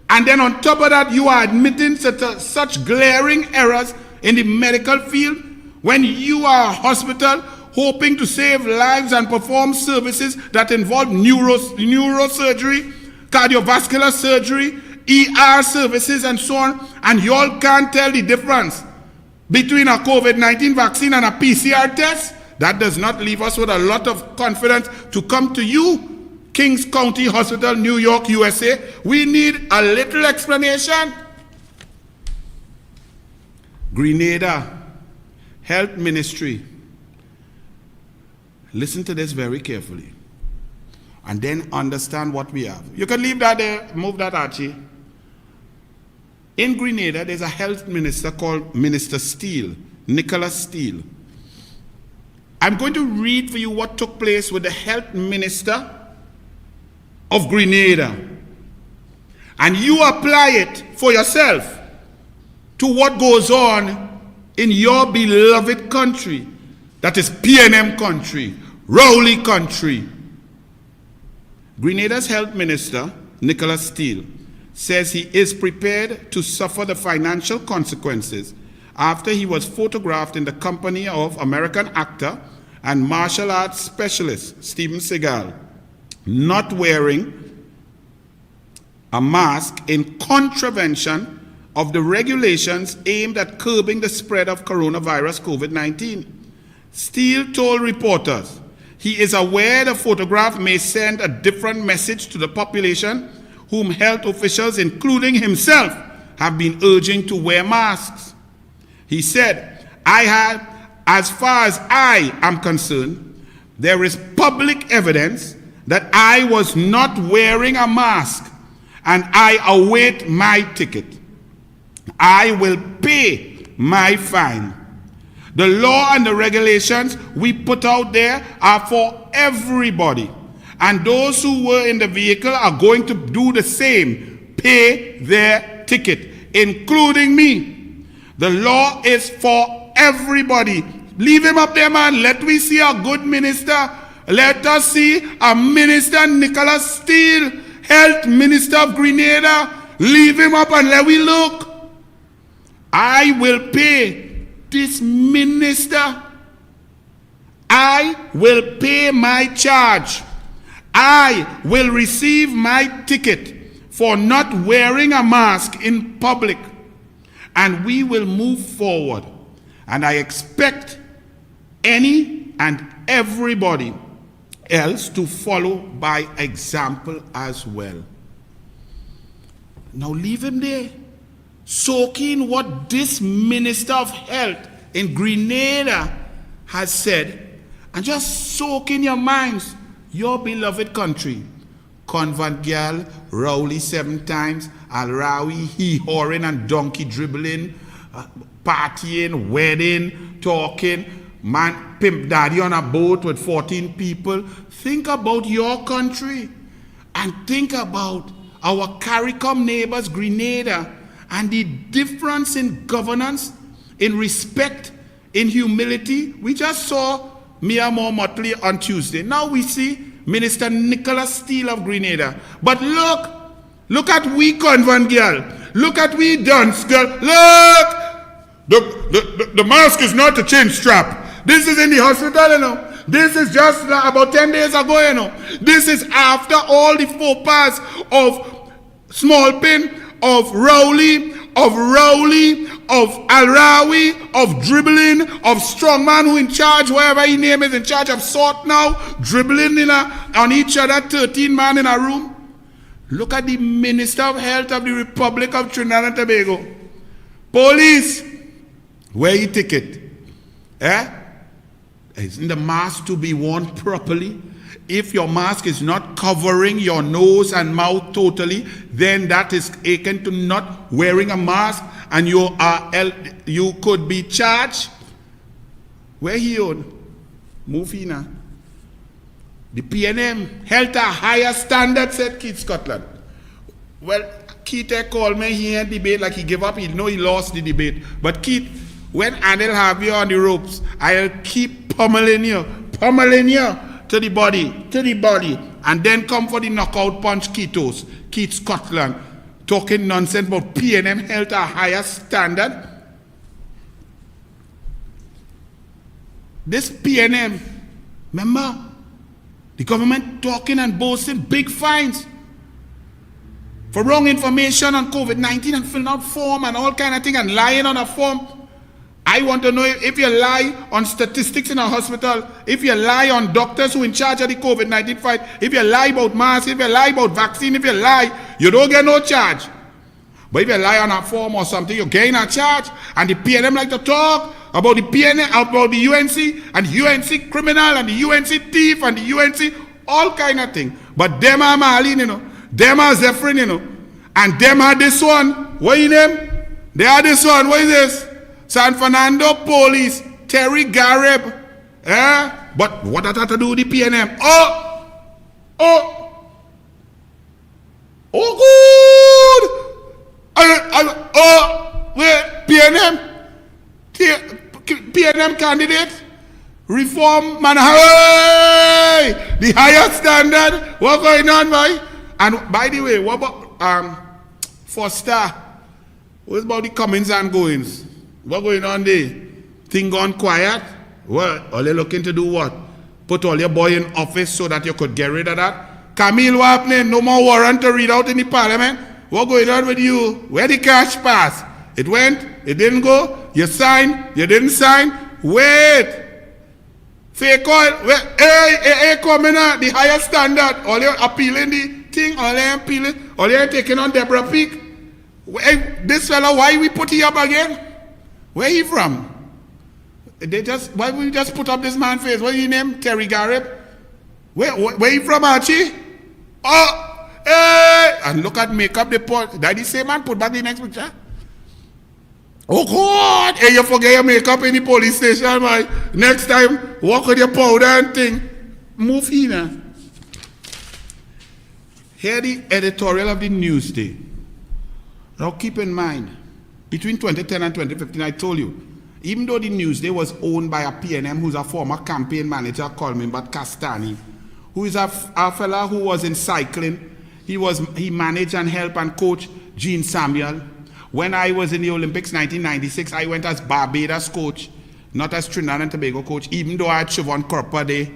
And then on top of that, you are admitting such glaring errors in the medical field when you are a hospital hoping to save lives and perform services that involve neurosurgery, cardiovascular surgery, ER services, and so on, and you all can't tell the difference between a COVID-19 vaccine and a PCR test? That does not leave us with a lot of confidence to come to you, Kings County Hospital, New York, USA. We need a little explanation. Grenada Health Ministry. Listen to this very carefully and then understand what we have. You can leave that there, move that, Archie. In Grenada, there's a health minister called Minister Steele, Nicholas Steele. I'm going to read for you what took place with the health minister of Grenada. And you apply it for yourself to what goes on in your beloved country. That is PNM country, Rowley country. Grenada's health minister, Nicholas Steele, says he is prepared to suffer the financial consequences after he was photographed in the company of American actor and martial arts specialist Steven Seagal, not wearing a mask in contravention of the regulations aimed at curbing the spread of coronavirus COVID-19. Steele told reporters he is aware the photograph may send a different message to the population, whom health officials, including himself, have been urging to wear masks. He said, as far as I am concerned, there is public evidence that I was not wearing a mask, and I await my ticket. I will pay my fine. The law and the regulations we put out there are for everybody. And those who were in the vehicle are going to do the same, pay their ticket, including me. The law is for everybody. Leave him up there, man. Let me see a good minister. Let us see a minister, Nicholas Steele, health minister of Grenada. Leave him up and let we look. I will pay this minister. I will pay my charge. I will receive my ticket for not wearing a mask in public. And we will move forward. And I expect any and everybody else to follow by example as well. Now leave him there. Soak in what this Minister of Health in Grenada has said, and just soak in your minds your beloved country. Convent girl, Rowley 7 times, Alrawi, hee-hawing and donkey dribbling, partying, wedding, talking, man, pimp daddy on a boat with 14 people. Think about your country and think about our CARICOM neighbors, Grenada, and the difference in governance, in respect, in humility. We just saw Mia Moore Motley on Tuesday. Now we see Minister Nicholas Steele of Grenada. But look at we convent girl. Look at we dance girl. Look! The mask is not a chin strap. This is in the hospital, you know. This is just about 10 days ago, you know. This is after all the faux pas of Small Pin, of Rowley, of Al-Rawi, of dribbling, of strongman who in charge, wherever his name is, in charge of sort now, dribbling on each other, 13 men in a room. Look at the Minister of Health of the Republic of Trinidad and Tobago. Police, where you ticket? Isn't the mask to be worn properly? If your mask is not covering your nose and mouth totally, then that is akin to not wearing a mask, and you could be charged. Where he on? Move in now. The PNM held a higher standard, said Keith Scotland. Well, Keith called me here and debate like he gave up. He know he lost the debate. But Keith, when Anil have you on the ropes, I'll keep pummeling you to the body, and then come for the knockout punch, Keith Scotland, talking nonsense about PNM held a higher standard. This PNM, remember, the government talking and boasting big fines for wrong information on COVID-19 and filling out form and all kind of thing and lying on a form. I want to know if you lie on statistics in a hospital, if you lie on doctors who in charge of the COVID-19 fight, if you lie about masks, if you lie about vaccine, if you lie, you don't get no charge. But if you lie on a form or something, you gain a charge. And the PNM like to talk about the PNM, about the UNC, and the UNC criminal, and the UNC thief, and the UNC, all kind of thing. But them are Marlene, you know. Them are Zephyrin, you know. And them are this one. What is name? They are this one. What is this? San Fernando Police, Terry Gareb. But what does that have to do with the PNM? Oh, good. Wait, PNM candidate, reform man, hey, the higher standard. What going on, boy? And by the way, what about Foster? What about the comings and goings? What going on there? Thing gone quiet? What? Are they looking to do what? Put all your boy in office so that you could get rid of that? Camille, what happening? No more warrant to read out in the parliament? What going on with you? Where the cash pass? It went? It didn't go? You signed? You didn't sign? Wait! Fake oil? Wait. Hey, coming out, the higher standard. All you appealing the thing, all you appealing, all you taking on Deborah Peak. Hey, this fella, why we put him up again? Where he from? Why we just put up this man's face? What is his name? Terry Gareb? Where he from, Archie? Oh, hey! And look at makeup they put. That the same man put back the next picture? Oh God! Hey, you forget your makeup in the police station, man. Next time, walk with your powder and thing. Move here. Here the editorial of the Newsday. Now keep in mind, between 2010 and 2015, I told you, even though the Newsday was owned by a PNM who's a former campaign manager called Mimbat Castani, who is a fella who was in cycling. He managed and helped and coached Gene Samuel. When I was in the Olympics 1996, I went as Barbados coach, not as Trinidad and Tobago coach, even though I had Siobhan Corpa there.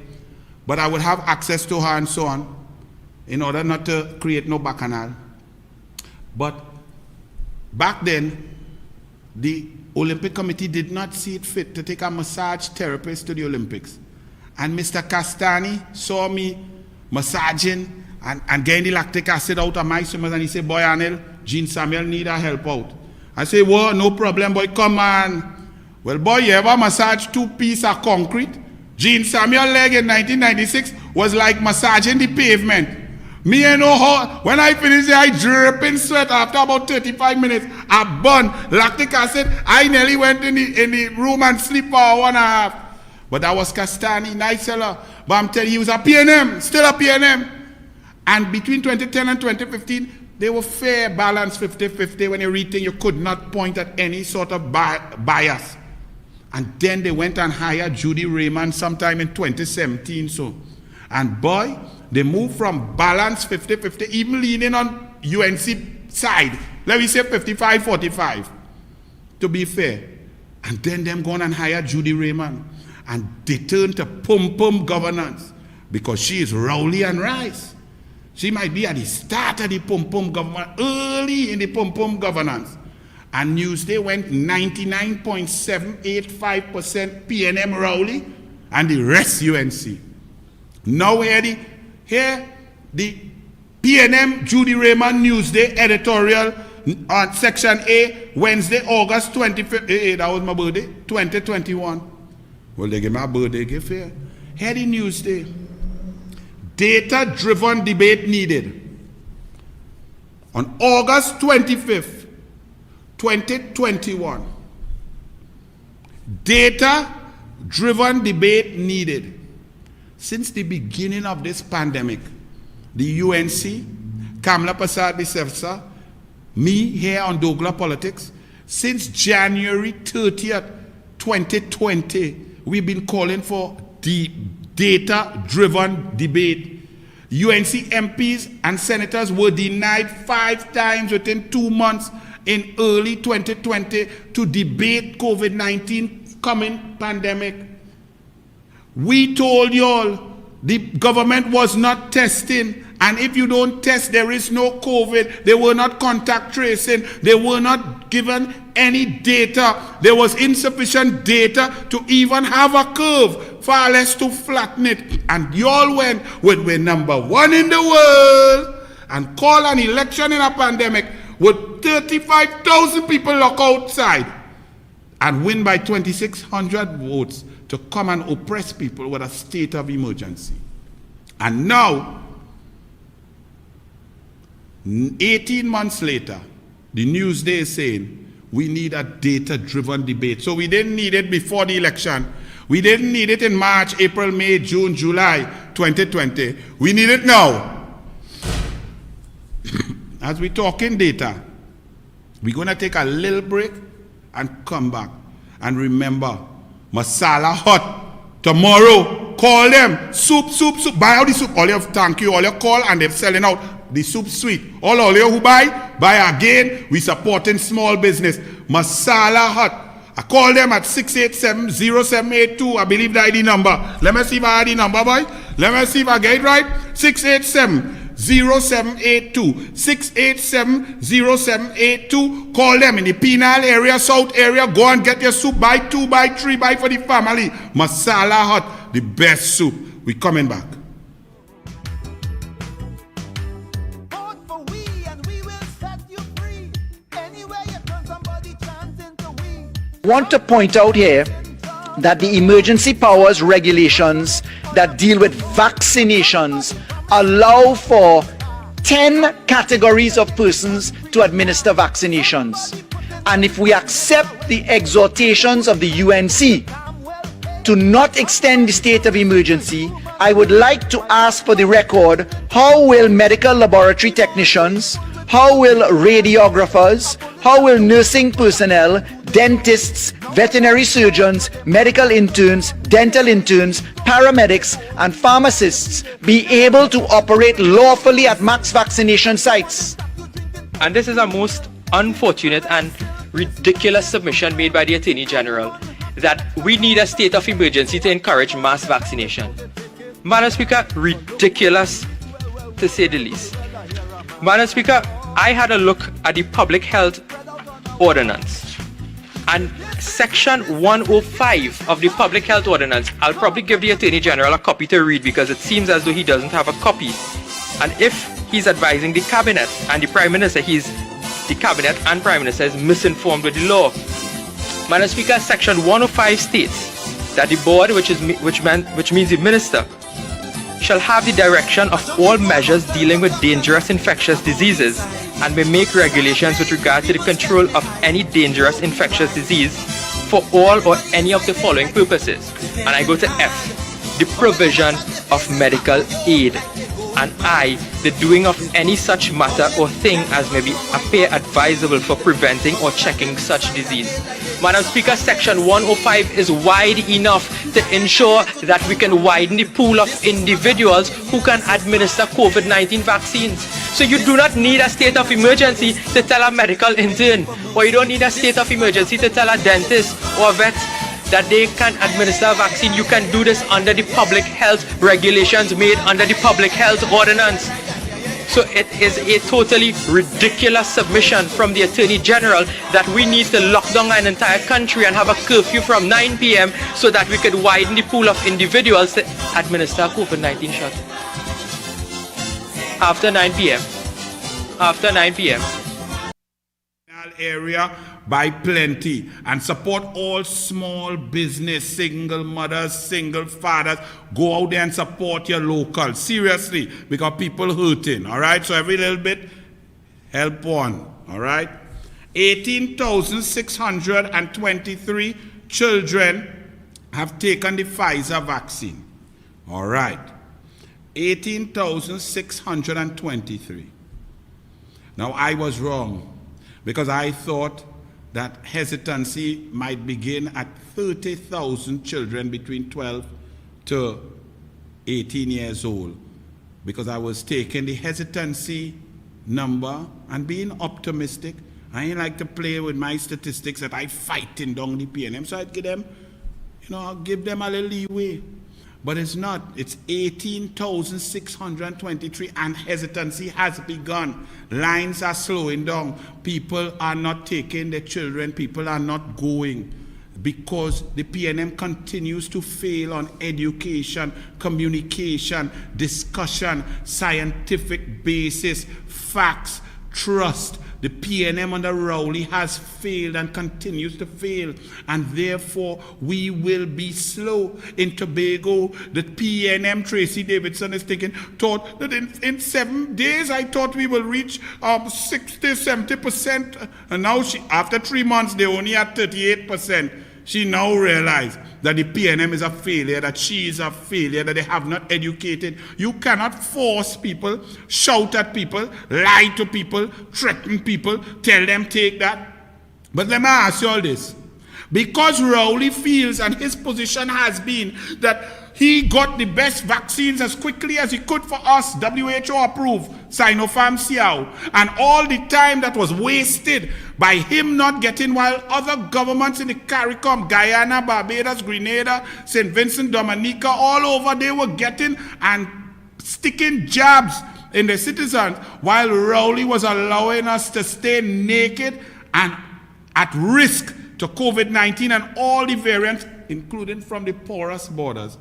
But I would have access to her and so on, in order not to create no bacchanal. But back then, the Olympic Committee did not see it fit to take a massage therapist to the Olympics. And Mr. Castani saw me massaging and getting the lactic acid out of my swimmers, and he said, boy, Anil, Gene Samuel need a help out. I say, well, no problem, boy, come on. Well, boy, you ever massage 2 pieces of concrete? Gene Samuel leg in 1996 was like massaging the pavement. Me and know how, when I finished it, I drip in sweat. After about 35 minutes, I burned lactic acid. I nearly went in the room and sleep for 1.5 hours. But that was Castani, nice fella. But I'm telling you, he was a PNM, still a PNM. And between 2010 and 2015, they were fair, balanced 50-50. When you read things, you could not point at any sort of bias. And then they went and hired Judy Raymond sometime in 2017. So, and boy, they moved from balance 50-50, even leaning on UNC side. Let me say 55-45, to be fair. And then them gone and hire Judy Raymond. And they turned to pum-pum governance, because she is Rowley and Rice. She might be at the start of the pum-pum government, early in the pum-pum governance. And Newsday went 99.785% PNM Rowley and the rest UNC. Now here the PNM Judy Raymond Newsday editorial on Section A, Wednesday, August 25th. That was my birthday, 2021. Well, they give my birthday gift here. Here the Newsday. Data-driven debate needed. On August 25th, 2021. Data-driven debate needed. Since the beginning of this pandemic, the UNC, Kamla Prasad Bisevsa, me here on douglAR Politics, since January 30th, 2020, we've been calling for the data-driven debate. UNC MPs and senators were denied 5 times within 2 months in early 2020 to debate COVID-19 coming pandemic. We told y'all the government was not testing, and if you don't test, there is no COVID. They were not contact tracing. They were not given any data. There was insufficient data to even have a curve, far less to flatten it. And y'all went with we're number 1 in the world and call an election in a pandemic with 35,000 people lock outside and win by 2,600 votes to come and oppress people with a state of emergency. And now, 18 months later, the Newsday is saying we need a data-driven debate. So we didn't need it before the election. We didn't need it in March, April, May, June, July 2020. We need it now. As we talk in data, we're going to take a little break and come back. And remember, Masala Hut. Tomorrow, call them. Soup. Buy out the soup. All you have thank you. All you call and they're selling out the soup sweet. All you who buy again. We supporting small business. Masala Hut. I call them at 687-0782. I believe the ID number. Let me see if I had the number, boy. Let me see if I get it right. 687-0782. 687-0782. Call them in the penal area, south area. Go and get your soup. Buy 2, buy 3, buy for the family. Masala Hut, the best soup. We coming back. Want to point out here that the emergency powers regulations that deal with vaccinations allow for 10 categories of persons to administer vaccinations. And if we accept the exhortations of the UNC to not extend the state of emergency, I would like to ask for the record, how will medical laboratory technicians, how will radiographers, how will nursing personnel, dentists, veterinary surgeons, medical interns, dental interns, paramedics, and pharmacists be able to operate lawfully at mass vaccination sites? And this is a most unfortunate and ridiculous submission made by the Attorney General, that we need a state of emergency to encourage mass vaccination. Madam Speaker, ridiculous to say the least. Madam Speaker, I had a look at the Public Health Ordinance, and Section 105 of the Public Health Ordinance, I'll probably give the Attorney General a copy to read because it seems as though he doesn't have a copy. And if he's advising the Cabinet and the Prime Minister, the Cabinet and Prime Minister is misinformed with the law. Madam Speaker, Section 105 states that the board, which means the Minister, shall have the direction of all measures dealing with dangerous infectious diseases and may make regulations with regard to the control of any dangerous infectious disease for all or any of the following purposes. And I go to F, the provision of medical aid, and I, the doing of any such matter or thing as may appear advisable for preventing or checking such disease. Madam Speaker, Section 105 is wide enough to ensure that we can widen the pool of individuals who can administer COVID-19 vaccines. So you do not need a state of emergency to tell a medical intern, or you don't need a state of emergency to tell a dentist or a vet that they can administer a vaccine. You can do this under the public health regulations made under the Public Health Ordinance. So it is a totally ridiculous submission from the Attorney General that we need to lock down an entire country and have a curfew from 9 p.m. so that we could widen the pool of individuals to administer a COVID-19 shot. After 9 p.m. After 9 p.m. area by plenty, and support all small business, single mothers, single fathers. Go out there and support your local, seriously, because people hurting, all right? So every little bit, help one, all right? 18,623 children have taken the Pfizer vaccine, all right? 18,623. Now, I was wrong, because I thought that hesitancy might begin at 30,000 children between 12 to 18 years old, because I was taking the hesitancy number and being optimistic. I ain't like to play with my statistics that I fighting down the PNM, so I'd give them, I'll give them a little leeway. But it's not. It's 18,623, and hesitancy has begun. Lines are slowing down. People are not taking their children. People are not going because the PNM continues to fail on education, communication, discussion, scientific basis, facts, trust. The PNM under Rowley has failed and continues to fail, and therefore we will be slow. In Tobago, the PNM, Tracy Davidson is thought that in 7 days, I thought we will reach 60-70%, and now after 3 months, they only at 38%. She now realized that the PNM is a failure, that she is a failure, that they have not educated. You cannot force people, shout at people, lie to people, threaten people, tell them take that. But let me ask you all this. Because Rowley feels, and his position has been, that he got the best vaccines as quickly as he could for us, WHO approved, Sinopharm Siao, and all the time that was wasted by him not getting, while other governments in the CARICOM, Guyana, Barbados, Grenada, St. Vincent, Dominica, all over, they were getting and sticking jabs in the citizens, while Rowley was allowing us to stay naked and at risk to COVID-19 and all the variants, including from the porous borders.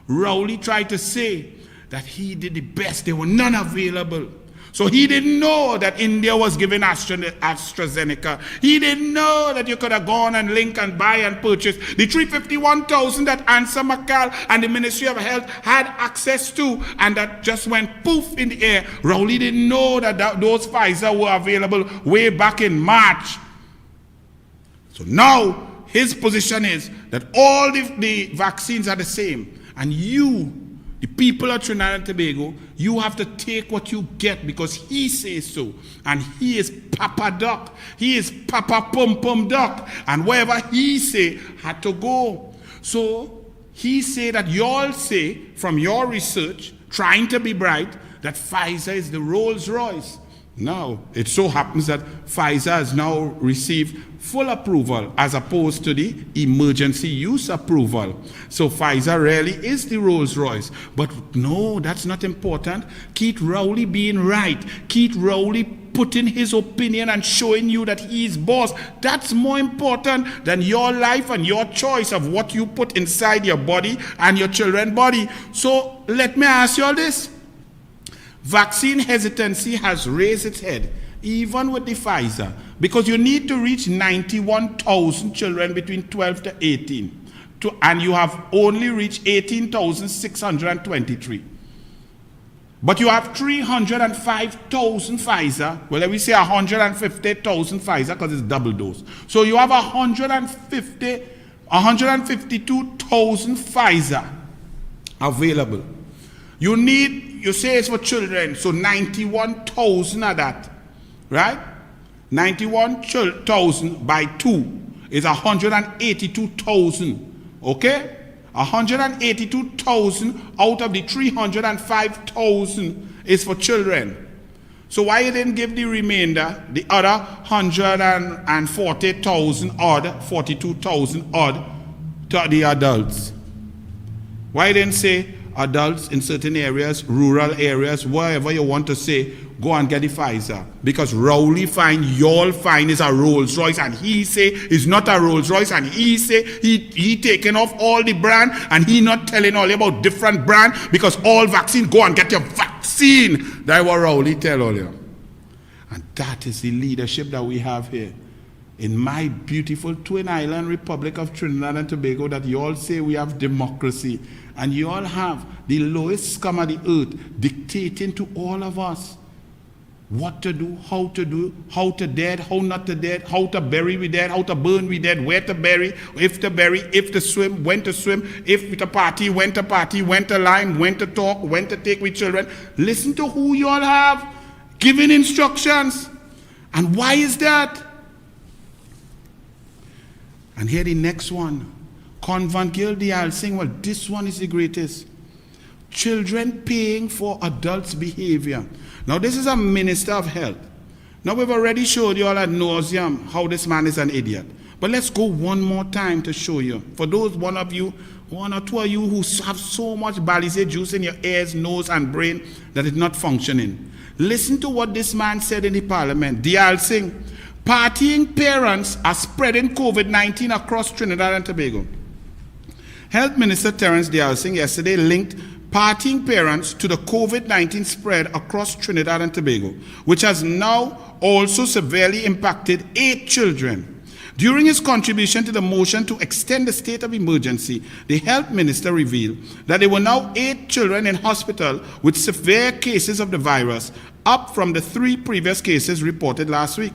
Rowley tried to say that he did the best. There were none available. So he didn't know that India was giving AstraZeneca. He didn't know that you could have gone and link and buy and purchase the 351,000 that Ansa McCall and the Ministry of Health had access to, and that just went poof in the air. Rowley didn't know that those Pfizer were available way back in March. So now his position is that all the vaccines are the same. And you, the people of Trinidad and Tobago, you have to take what you get because he says so. And he is Papa Duck. He is Papa Pum Pum Duck. And wherever he say had to go. So he say that y'all say, from your research, trying to be bright, that Pfizer is the Rolls Royce. Now, it so happens that Pfizer has now received full approval as opposed to the emergency use approval. So Pfizer really is the Rolls Royce. But no, that's not important. Keith Rowley being right. Keith Rowley putting his opinion and showing you that he is boss. That's more important than your life and your choice of what you put inside your body and your children's body. So let me ask you all this. Vaccine hesitancy has raised its head, even with the Pfizer, because you need to reach 91,000 children between 12 to 18, and you have only reached 18,623. But you have 305,000 Pfizer, well, let me say 150,000 Pfizer because it's double dose. So you have 152,000 Pfizer available. You say it's for children, so 91,000 of that, right? 91,000 by 2 is 182,000, okay? 182,000 out of the 305,000 is for children. So why you didn't give the remainder, the other 140,000 odd, 42,000 odd, to the adults? Why you didn't say adults in certain areas, rural areas, wherever you want to say, go and get the Pfizer. Because Rowley fine, y'all fine is a Rolls Royce, and he say it's not a Rolls Royce, and he say he taking off all the brand, and he not telling all about different brand, because all vaccine, go and get your vaccine. That's what Rowley tell all you. And that is the leadership that we have here. In my beautiful twin island Republic of Trinidad and Tobago, that you all say we have democracy, and you all have the lowest scum of the earth dictating to all of us what to do, how to dead, how not to dead, how to bury we dead, how to burn we dead, where to bury, if to swim, when to swim, if to party, when to lime, when to talk, when to take with children. Listen to who you all have giving instructions. And why is that? And here the next one. Convent girl, they all saying, well, this one is the greatest. Children paying for adults' behavior. Now, this is a minister of health. Now, we've already showed you all ad nauseum how this man is an idiot. But let's go one more time to show you. For those one or two of you who have so much Balizé juice in your ears, nose, and brain that it's not functioning. Listen to what this man said in the parliament. They all saying, partying parents are spreading COVID-19 across Trinidad and Tobago. Health Minister Terence Dialsing yesterday linked partying parents to the COVID-19 spread across Trinidad and Tobago, which has now also severely impacted 8 children. During his contribution to the motion to extend the state of emergency, the health minister revealed that there were now 8 children in hospital with severe cases of the virus, up from the 3 previous cases reported last week.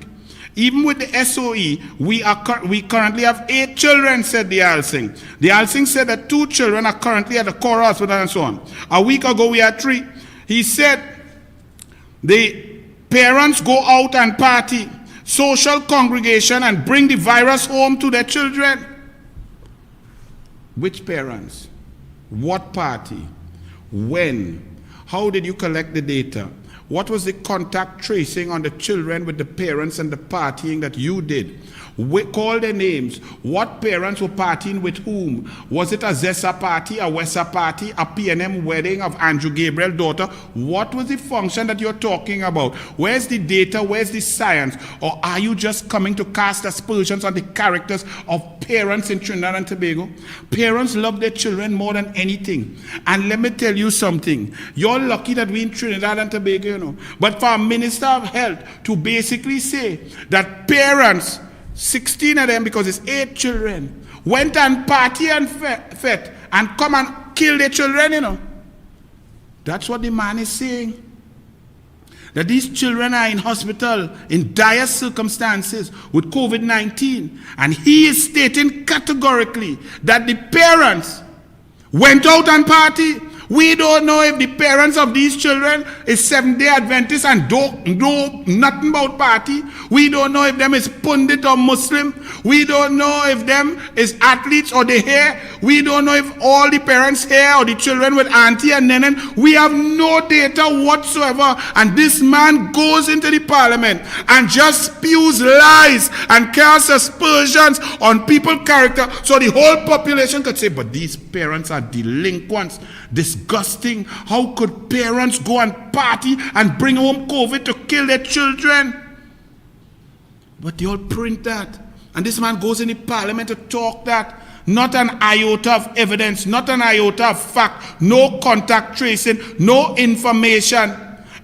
Even with the SOE, we currently have 8 children, said the Alsing. The Alsing said that 2 children are currently at the core hospital and so on. A week ago, we had 3. He said the parents go out and party, social congregation, and bring the virus home to their children. Which parents? What party? When? How did you collect the data? What was the contact tracing on the children with the parents and the partying that you did? Call their names. What parents were partying with whom? Was it a Zessa party, a Wessa party, a PNM wedding of Andrew Gabriel's daughter? What was the function that you're talking about? Where's the data? Where's the science? Or are you just coming to cast aspersions on the characters of parents in Trinidad and Tobago? Parents love their children more than anything. And let me tell you something. You're lucky that we're in Trinidad and Tobago, you know. But for a minister of health to basically say that parents, 16 of them, because it's 8 children, went and party and fed and come and kill their children, you know. That's what the man is saying. That these children are in hospital in dire circumstances with COVID-19. And he is stating categorically that the parents went out and party. We don't know if the parents of these children is Seventh-day Adventists and don't know nothing about party. We don't know if them is pundit or Muslim. We don't know if them is athletes or they hair. We don't know if all the parents here or the children with auntie and nenen. We have no data whatsoever. And this man goes into the parliament and just spews lies and casts aspersions on people's character. So the whole population could say, but these parents are delinquents. Disgusting. How could parents go and party and bring home COVID to kill their children? But they all print that. And this man goes in the parliament to talk that. Not an iota of evidence, not an iota of fact, no contact tracing, no information.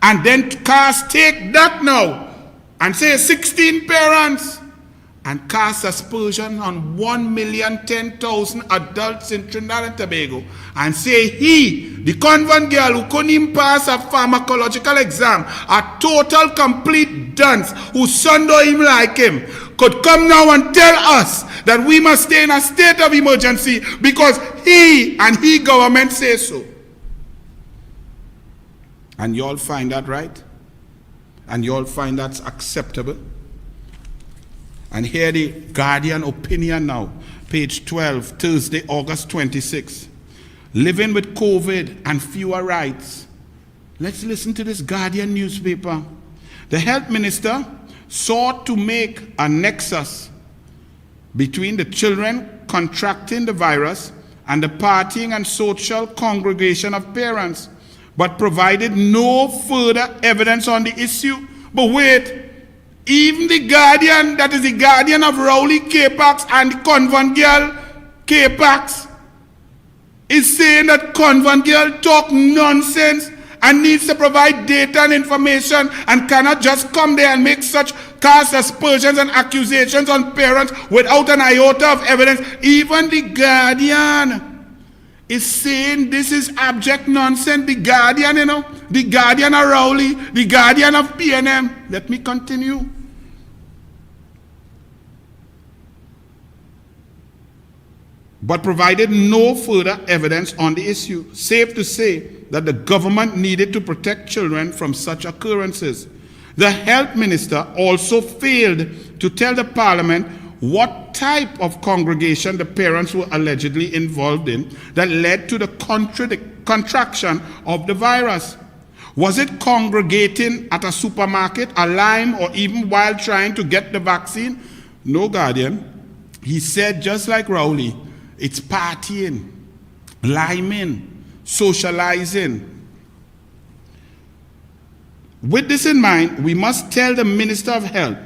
And then take that now and say 16 parents and cast aspersion on 1,010,000 adults in Trinidad and Tobago and say he, the convent girl who couldn't even pass a pharmacological exam, a total complete dunce whose son don't even like him, could come now and tell us that we must stay in a state of emergency because he and he government say so. And you all find that right? And you all find that's acceptable? And here the Guardian opinion now, page 12, Thursday, August 26. Living with COVID and fewer rights. Let's listen to this Guardian newspaper. The health minister sought to make a nexus between the children contracting the virus and the partying and social congregation of parents, but provided no further evidence on the issue. But wait, even the guardian, that is the guardian of Rowley K-Pax and the convent girl K-Pax, is saying that convent girl talk nonsense and needs to provide data and information and cannot just come there and make such cast aspersions and accusations on parents without an iota of evidence. Even the guardian is saying this is abject nonsense. The guardian, the guardian of Rowley, the guardian of PNM. Let me continue. But provided no further evidence on the issue. Safe to say that the government needed to protect children from such occurrences. The health minister also failed to tell the parliament what type of congregation the parents were allegedly involved in that led to the contraction of the virus. Was it congregating at a supermarket, a line, or even while trying to get the vaccine? No, guardian. He said, just like Rowley, it's partying, liming, socializing. With this in mind, we must tell the Minister of Health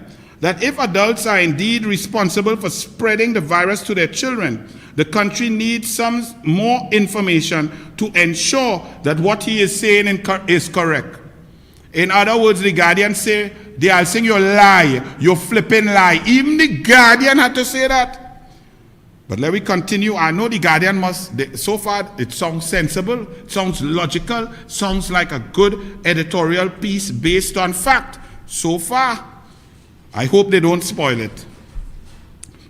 that if adults are indeed responsible for spreading the virus to their children, the country needs some more information to ensure that what he is saying is correct. In other words, the Guardian say, they are saying you lie, you flipping lie. Even the Guardian had to say that. But let me continue. I know the Guardian so far it sounds sensible, sounds logical, sounds like a good editorial piece based on fact. So far, I hope they don't spoil it.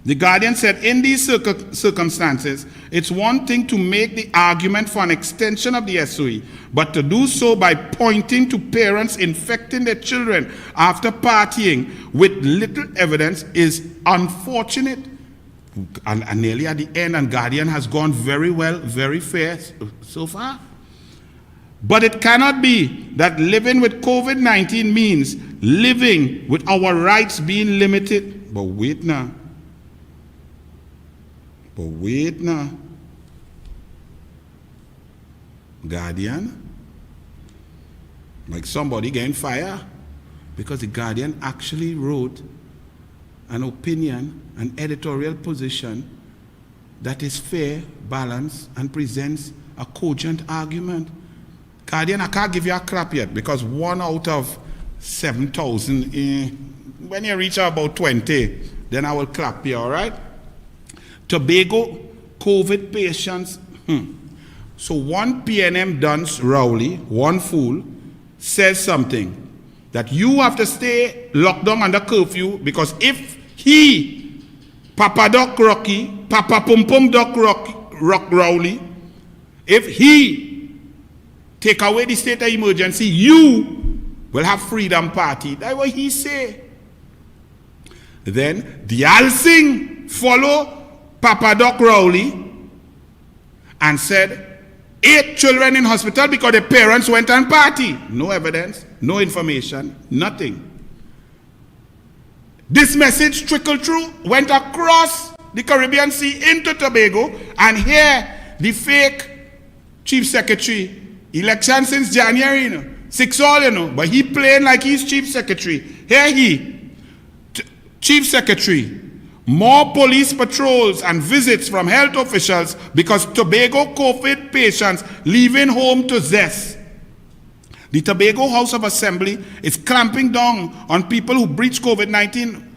The Guardian said, in these circumstances, it's one thing to make the argument for an extension of the SOE, but to do so by pointing to parents infecting their children after partying with little evidence is unfortunate. And nearly at the end, and Guardian has gone very well, very fair so far. But it cannot be that living with COVID-19 means living with our rights being limited. But wait now. Guardian, like somebody getting fired because the Guardian actually wrote an opinion, an editorial position that is fair, balanced, and presents a cogent argument. Guardian, I can't give you a clap yet because 1 out of 7,000, when you reach about 20, then I will clap you, all right? Tobago COVID patients. So one PNM dunce Rowley, one fool, says something that you have to stay locked down under curfew because if he, Papa Doc Rocky, Papa Pum Pum Doc Rock Rowley, if he take away the state of emergency, you will have freedom party. That's what he say. Then the Alsing follow Papa Doc Rowley and said 8 children in hospital because the parents went and party. No evidence, no information, nothing. This message trickled through, went across the Caribbean Sea into Tobago, and here the fake chief secretary, election since January, 6 all, but he playing like he's chief secretary. Here he, chief secretary, more police patrols and visits from health officials because Tobago COVID patients leaving home to zest. The Tobago House of Assembly is clamping down on people who breach COVID-19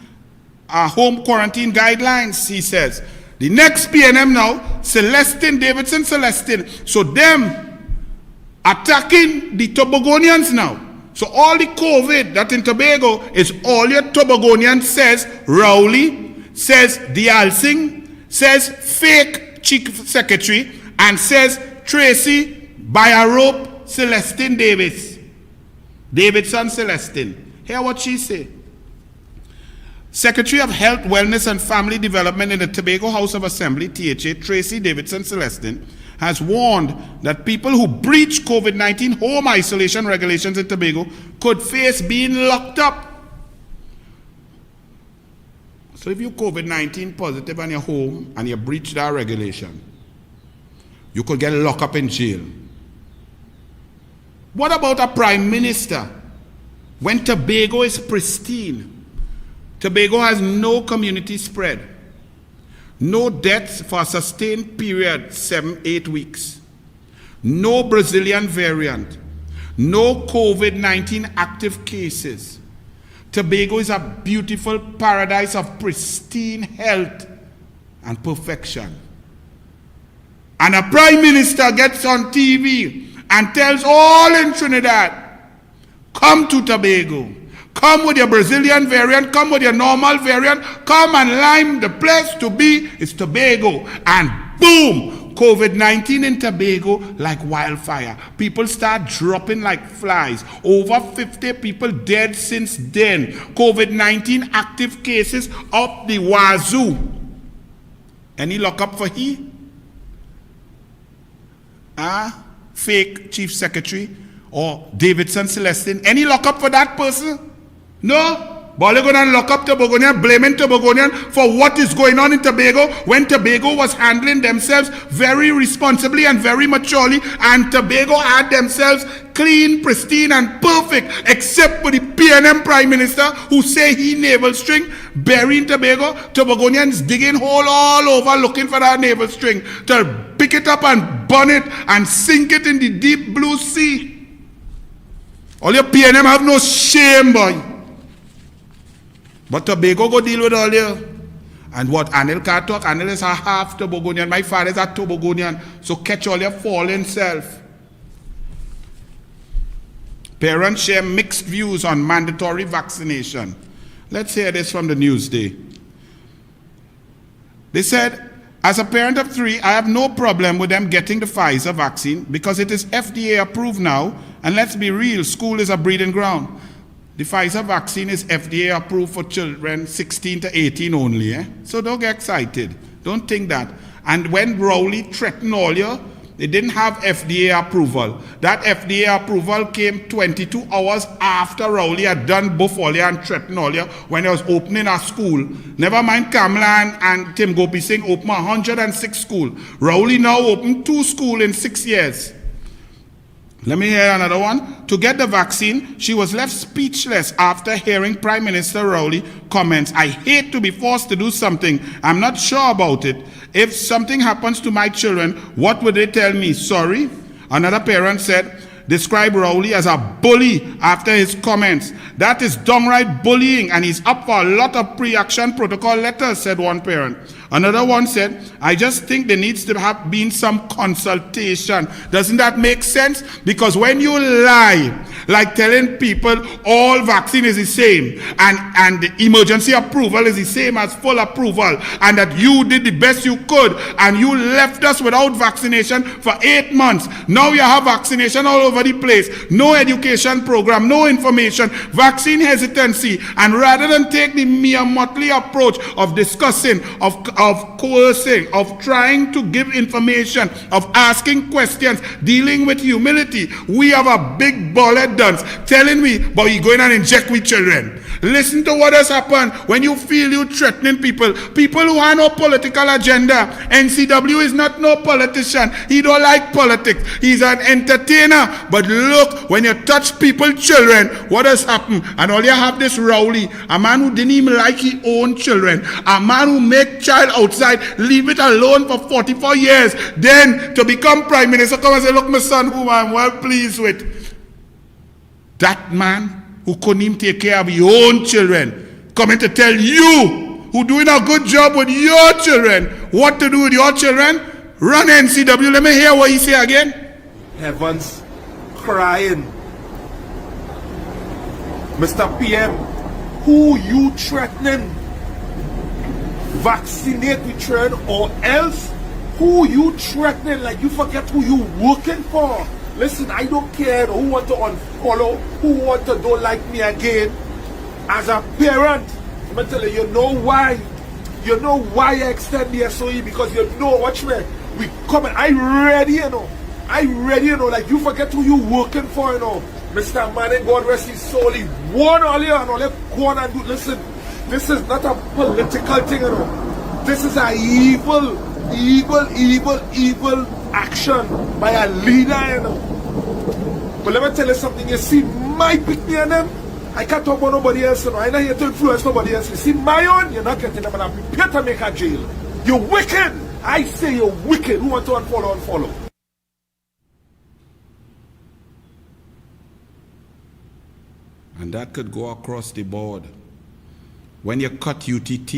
home quarantine guidelines, he says. The next PNM now, Davidson Celestine. So them attacking the Tobagonians now. So all the COVID that in Tobago is all your Tobagonians, says Rowley, says Dialsing, says fake chief secretary, and says Tracy by a rope Celestine Davidson Celestine. Hear what she say. Secretary of Health, Wellness and Family Development in the Tobago House of Assembly, THA, Tracy Davidson Celestine, has warned that people who breach COVID-19 home isolation regulations in Tobago could face being locked up. So if you're COVID-19 positive and you're home and you breach that regulation, you could get locked up in jail. What about a prime minister when Tobago is pristine? Tobago has no community spread, no deaths for a sustained period, 7-8 weeks, no Brazilian variant, no COVID-19 active cases. Tobago is a beautiful paradise of pristine health and perfection. And a prime minister gets on TV and tells all in Trinidad, come to Tobago. Come with your Brazilian variant, come with your normal variant, come and lime. The place to be is Tobago. And boom, COVID-19 in Tobago like wildfire. People start dropping like flies. Over 50 people dead since then. COVID-19 active cases up the wazoo. Any lockup for he? Fake chief secretary or Davidson Celestine? Any lockup for that person? No. But they're going to lock up Tobagonian, blaming Tobagonian for what is going on in Tobago when Tobago was handling themselves very responsibly and very maturely, and Tobago had themselves clean, pristine, and perfect, except for the PNM Prime Minister who say he navel string burying Tobago. Tobagonians digging hole all over looking for that navel string to pick it up and burn it and sink it in the deep blue sea. All your PNM have no shame, boy. But Tobago go deal with all you. And what Anil can't talk, Anil is a half Tobagonian. My father is a Tobagonian. So catch all your fallen self. Parents share mixed views on mandatory vaccination. Let's hear this from the Newsday. They said, as a parent of 3, I have no problem with them getting the Pfizer vaccine because it is FDA approved now. And let's be real, school is a breeding ground. The Pfizer vaccine is FDA approved for children 16 to 18 only. So don't get excited. Don't think that. And when Rowley threatened all you, they didn't have FDA approval. That FDA approval came 22 hours after Rowley had done both all you and threatened all you when he was opening a school. Never mind Kamla and Tim Gopi Singh opened 106 schools. Rowley now opened 2 schools in 6 years. Let me hear another one. To get the vaccine, she was left speechless after hearing Prime Minister Rowley comments, I hate to be forced to do something. I'm not sure about it. If something happens to my children, what would they tell me? Sorry? Another parent said, describe Rowley as a bully after his comments. That is downright bullying and he's up for a lot of pre-action protocol letters, said one parent. Another one said, I just think there needs to have been some consultation. Doesn't that make sense? Because when you lie, like telling people all vaccine is the same and the emergency approval is the same as full approval and that you did the best you could and you left us without vaccination for 8 months. Now you have vaccination all over the place. No education program, no information, vaccine hesitancy, and rather than take the mere motley approach of discussing, of coercing, of trying to give information, of asking questions, dealing with humility, we have a big bullet dance telling me, but we going and inject with children. Listen to what has happened when you feel you threatening people who have no political agenda. NCW is not no politician. He don't like politics. He's an entertainer. But look, when you touch people's children, what has happened? And all you have this Rowley, a man who didn't even like his own children, a man who make child outside, leave it alone for 44 years, then to become prime minister, come and say, look, my son, who I'm well pleased with. That man who couldn't even take care of your own children, coming to tell you, who doing a good job with your children, what to do with your children. Run NCW, let me hear what he say again. Heavens crying. Mr. PM, who you threatening? Vaccinate with children or else? Who you threatening? Like you forget who you working for. Listen, I don't care who want to unfollow, who want to don't like me again. As a parent, I'm going to tell you, you know why? You know why I extend the SOE? Because you know, watch me. We coming. I ready, you know. I ready, you know. Like you forget who you working for, you know. Mr. Manning, God rest his soul. He won all you and all you go on and do. Listen, this is not a political thing, you know. This is an evil action by a leader, you know. But let me tell you something, you see my picnic and them, I can't talk about nobody else, you know. I'm not here to influence nobody else. You see my own, you're not getting them, and I'm prepared to make a jail. You're wicked. I say you're wicked. Who want to unfollow, unfollow. And that could go across the board. When you cut UTT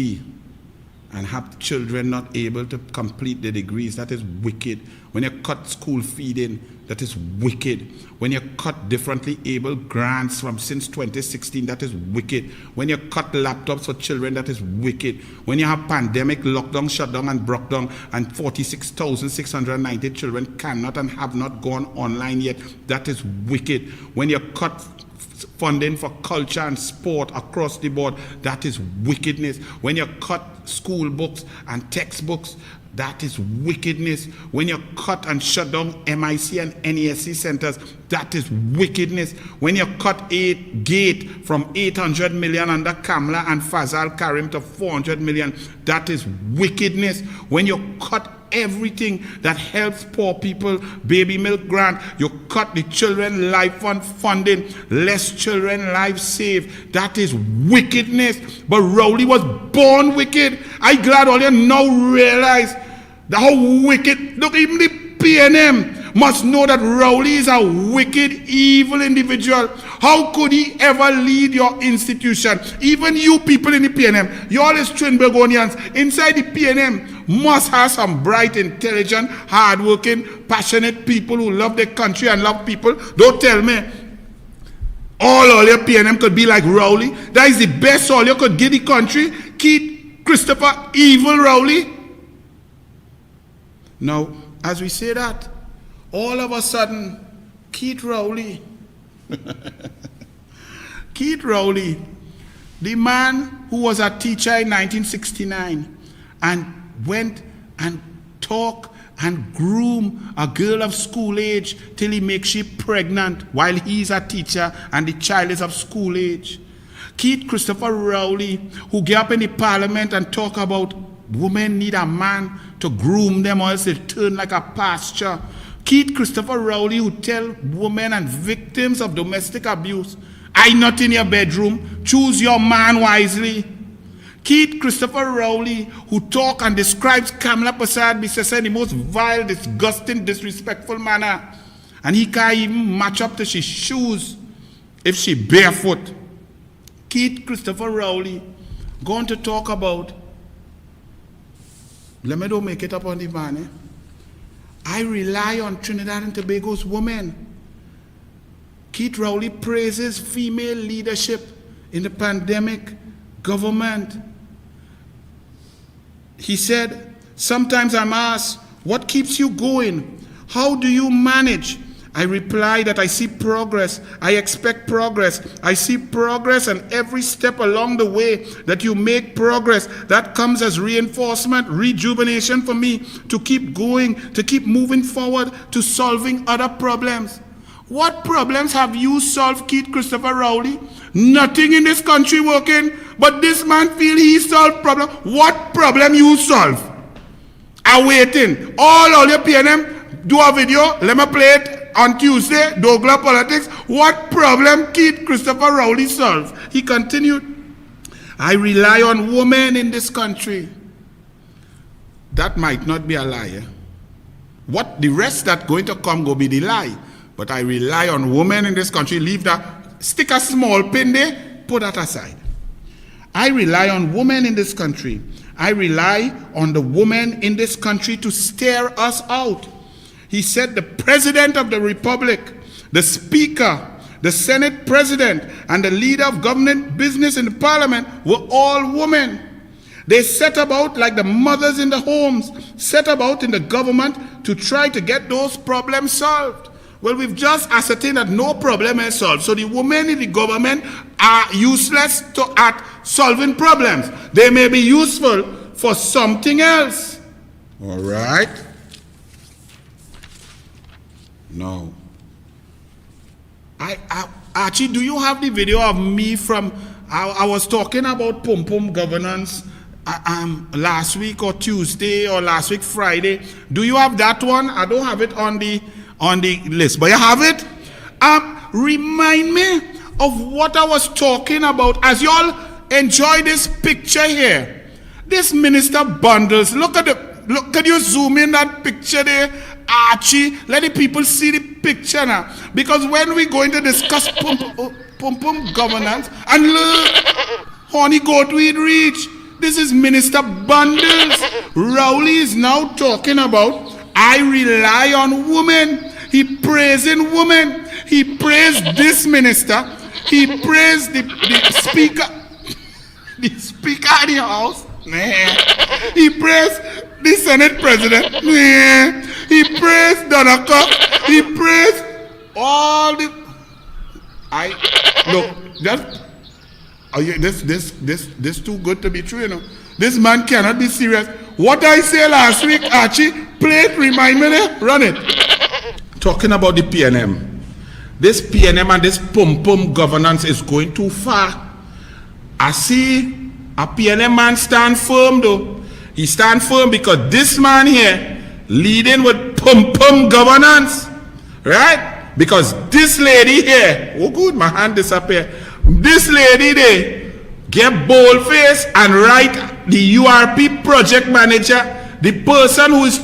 and have children not able to complete the degrees, that is wicked. When you cut school feeding, that is wicked. When you cut differently able grants from since 2016, that is wicked. When you cut laptops for children, that is wicked. When you have pandemic, lockdown, shutdown, and broke down, and 46,690 children cannot and have not gone online yet, that is wicked. When you cut funding for culture and sport across the board, that is wickedness. When you cut school books and textbooks, that is wickedness. When you cut and shut down MIC and NESC centers, that is wickedness. When you cut GATE from 800 million under Kamala and Fazal Karim to 400 million, that is wickedness. When you cut everything that helps poor people, baby milk grant, you cut the children life fund funding, less children lives saved, that is wickedness. But Rowley was born wicked. I'm glad all you now realize that how wicked. Look, even the PNM must know that Rowley is a wicked, evil individual. How could he ever lead your institution? Even you people in the PNM, you all as Trinbagonians inside the PNM must have some bright, intelligent, hardworking, passionate people who love their country and love people. Don't tell me all your PNM could be like Rowley. That is the best all you could give the country. Keith Christopher, evil Rowley. Now, as we say that, all of a sudden, Keith Rowley, Keith Rowley, the man who was a teacher in 1969 and went and talked and groom a girl of school age till he makes she pregnant while he's a teacher and the child is of school age. Keith Christopher Rowley, who get up in the parliament and talk about women need a man to groom them or else they'll turn like a pasture. Keith Christopher Rowley, who tell women and victims of domestic abuse, I not in your bedroom, choose your man wisely. Keith Christopher Rowley, who talk and describes Kamala Persad-Bissessar in the most vile, disgusting, disrespectful manner. And he can't even match up to his shoes if she barefoot. Keith Christopher Rowley going to talk about, let me don't make it up on the man, I rely on Trinidad and Tobago's women. Keith Rowley praises female leadership in the pandemic government. He said, sometimes I'm asked, what keeps you going? How do you manage? I reply that I see progress. I expect progress. I see progress, and every step along the way that you make progress, that comes as reinforcement, rejuvenation for me to keep going, to keep moving forward, to solving other problems. What problems have you solved, Keith Christopher Rowley? Nothing in this country working, but this man feel he solved problem. What problem you solve? I'm waiting. All your PNM, do a video, let me play it on Tuesday, douglAR Politics. What problem Keith Christopher Rowley solved? He continued, I rely on women in this country. That might not be a lie. What the rest that going to come go be the lie. But I rely on women in this country. Leave that, stick a small pin there, put that aside. I rely on women in this country. I rely on the women in this country to steer us out. He said the President of the Republic, the Speaker, the Senate President, and the leader of government business in the Parliament were all women. They set about, like the mothers in the homes, set about in the government to try to get those problems solved. Well, we've just ascertained that no problem is solved. So the women in the government are useless at solving problems. They may be useful for something else. All right? No. Archie, do you have the video of me from, I was talking about pom-pom governance last week or Tuesday or last week Friday. Do you have that one? I don't have it on the list, but you have it. Remind me of what I was talking about as y'all enjoy this picture here. This minister bundles. Look at you zoom in that picture there, Archie. Let the people see the picture now, because when we're going to discuss pum governance, and look, honey goat weed reach. This is Minister Bundles. Rowley is now talking about, I rely on women. He praising women. He praised this minister. He praised the speaker. The speaker of the house. Nah. He praised the Senate president. Nah. He praised Donaka. He praised all the... This too good to be true, you know. This man cannot be serious. What I say last week, Archie, play it, remind me there, run it. Talking about the PNM. This PNM and this pum governance is going too far. I see a PNM man stand firm though. He stand firm because this man here leading with pum governance. Right? Because this lady here, oh good, my hand disappeared. This lady there get bold face and write the URP project manager, the person who is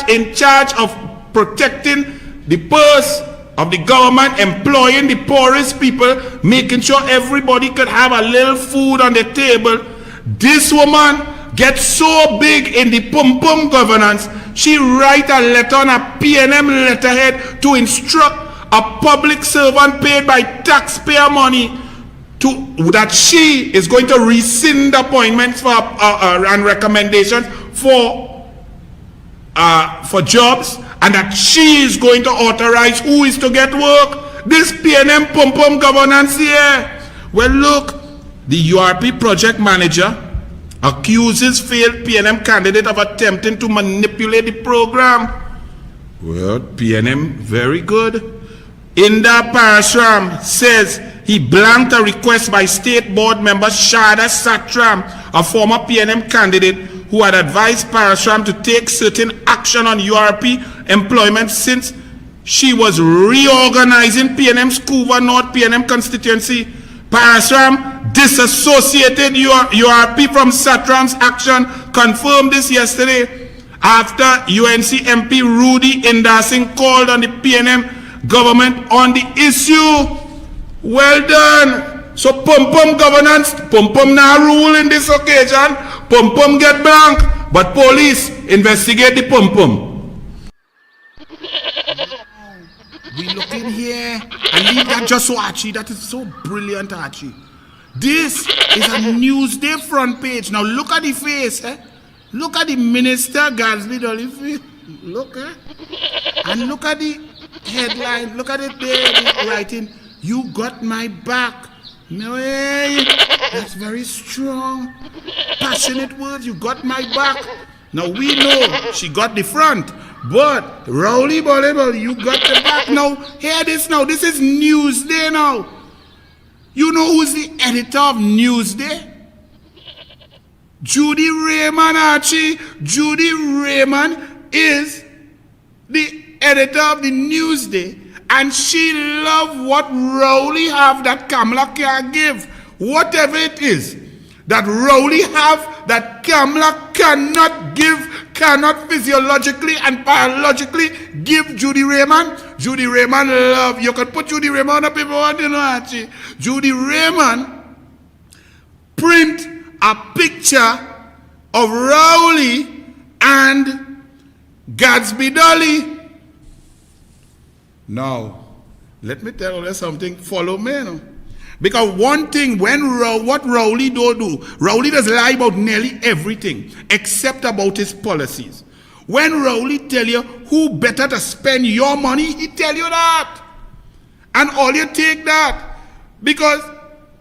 in charge of protecting the purse of the government, employing the poorest people, making sure everybody could have a little food on the table. This woman gets so big in the pum governance, she write a letter on a PNM letterhead to instruct a public servant paid by taxpayer money that she is going to rescind appointments for and recommendations for jobs, and that she is going to authorize who is to get work. This PNM pum governance here. Well, look, the URP project manager accuses failed PNM candidate of attempting to manipulate the program. Well, PNM, very good. Inda Parashram says he blanked a request by state board member Shada Satram, a former PNM candidate who had advised Parashram to take certain action on URP employment since she was reorganizing PNM Scuba North PNM constituency. Parashram disassociated URP from Satram's action, confirmed this yesterday after UNC MP Rudy Indarsing called on the PNM government on the issue. Well done. So pum governance, pum now rule in this occasion. Pum get blank, but police investigate the pum. We look in here and leave that just so Archie. That is so brilliant, Archie. This is a Newsday front page. Now look at the face, eh? Look at the Minister Gadsby Dolly face. Look, eh? And look at the headline. Look at it there, the writing. You got my back. No way. That's very strong. Passionate words. You got my back. Now we know she got the front. But Rowley Bolable, you got the back. Now hear this now. This is Newsday now. You know who's the editor of Newsday? Judy Raymond, Archie. Judy Raymond is the editor of the Newsday. And she love what Rowley have that Kamala can't give. Whatever it is that Rowley have that Kamala cannot give, cannot physiologically and biologically give Judy Raymond. Judy Raymond love. You can put Judy Raymond up if you want, you know, Archie. Judy Raymond print a picture of Rowley and Gadsby Dolly. Now, let me tell you something. Follow me, you know. Because one thing, what Rowley don't do, Rowley does lie about nearly everything except about his policies. When Rowley tell you who better to spend your money, he tell you that. And all you take that. Because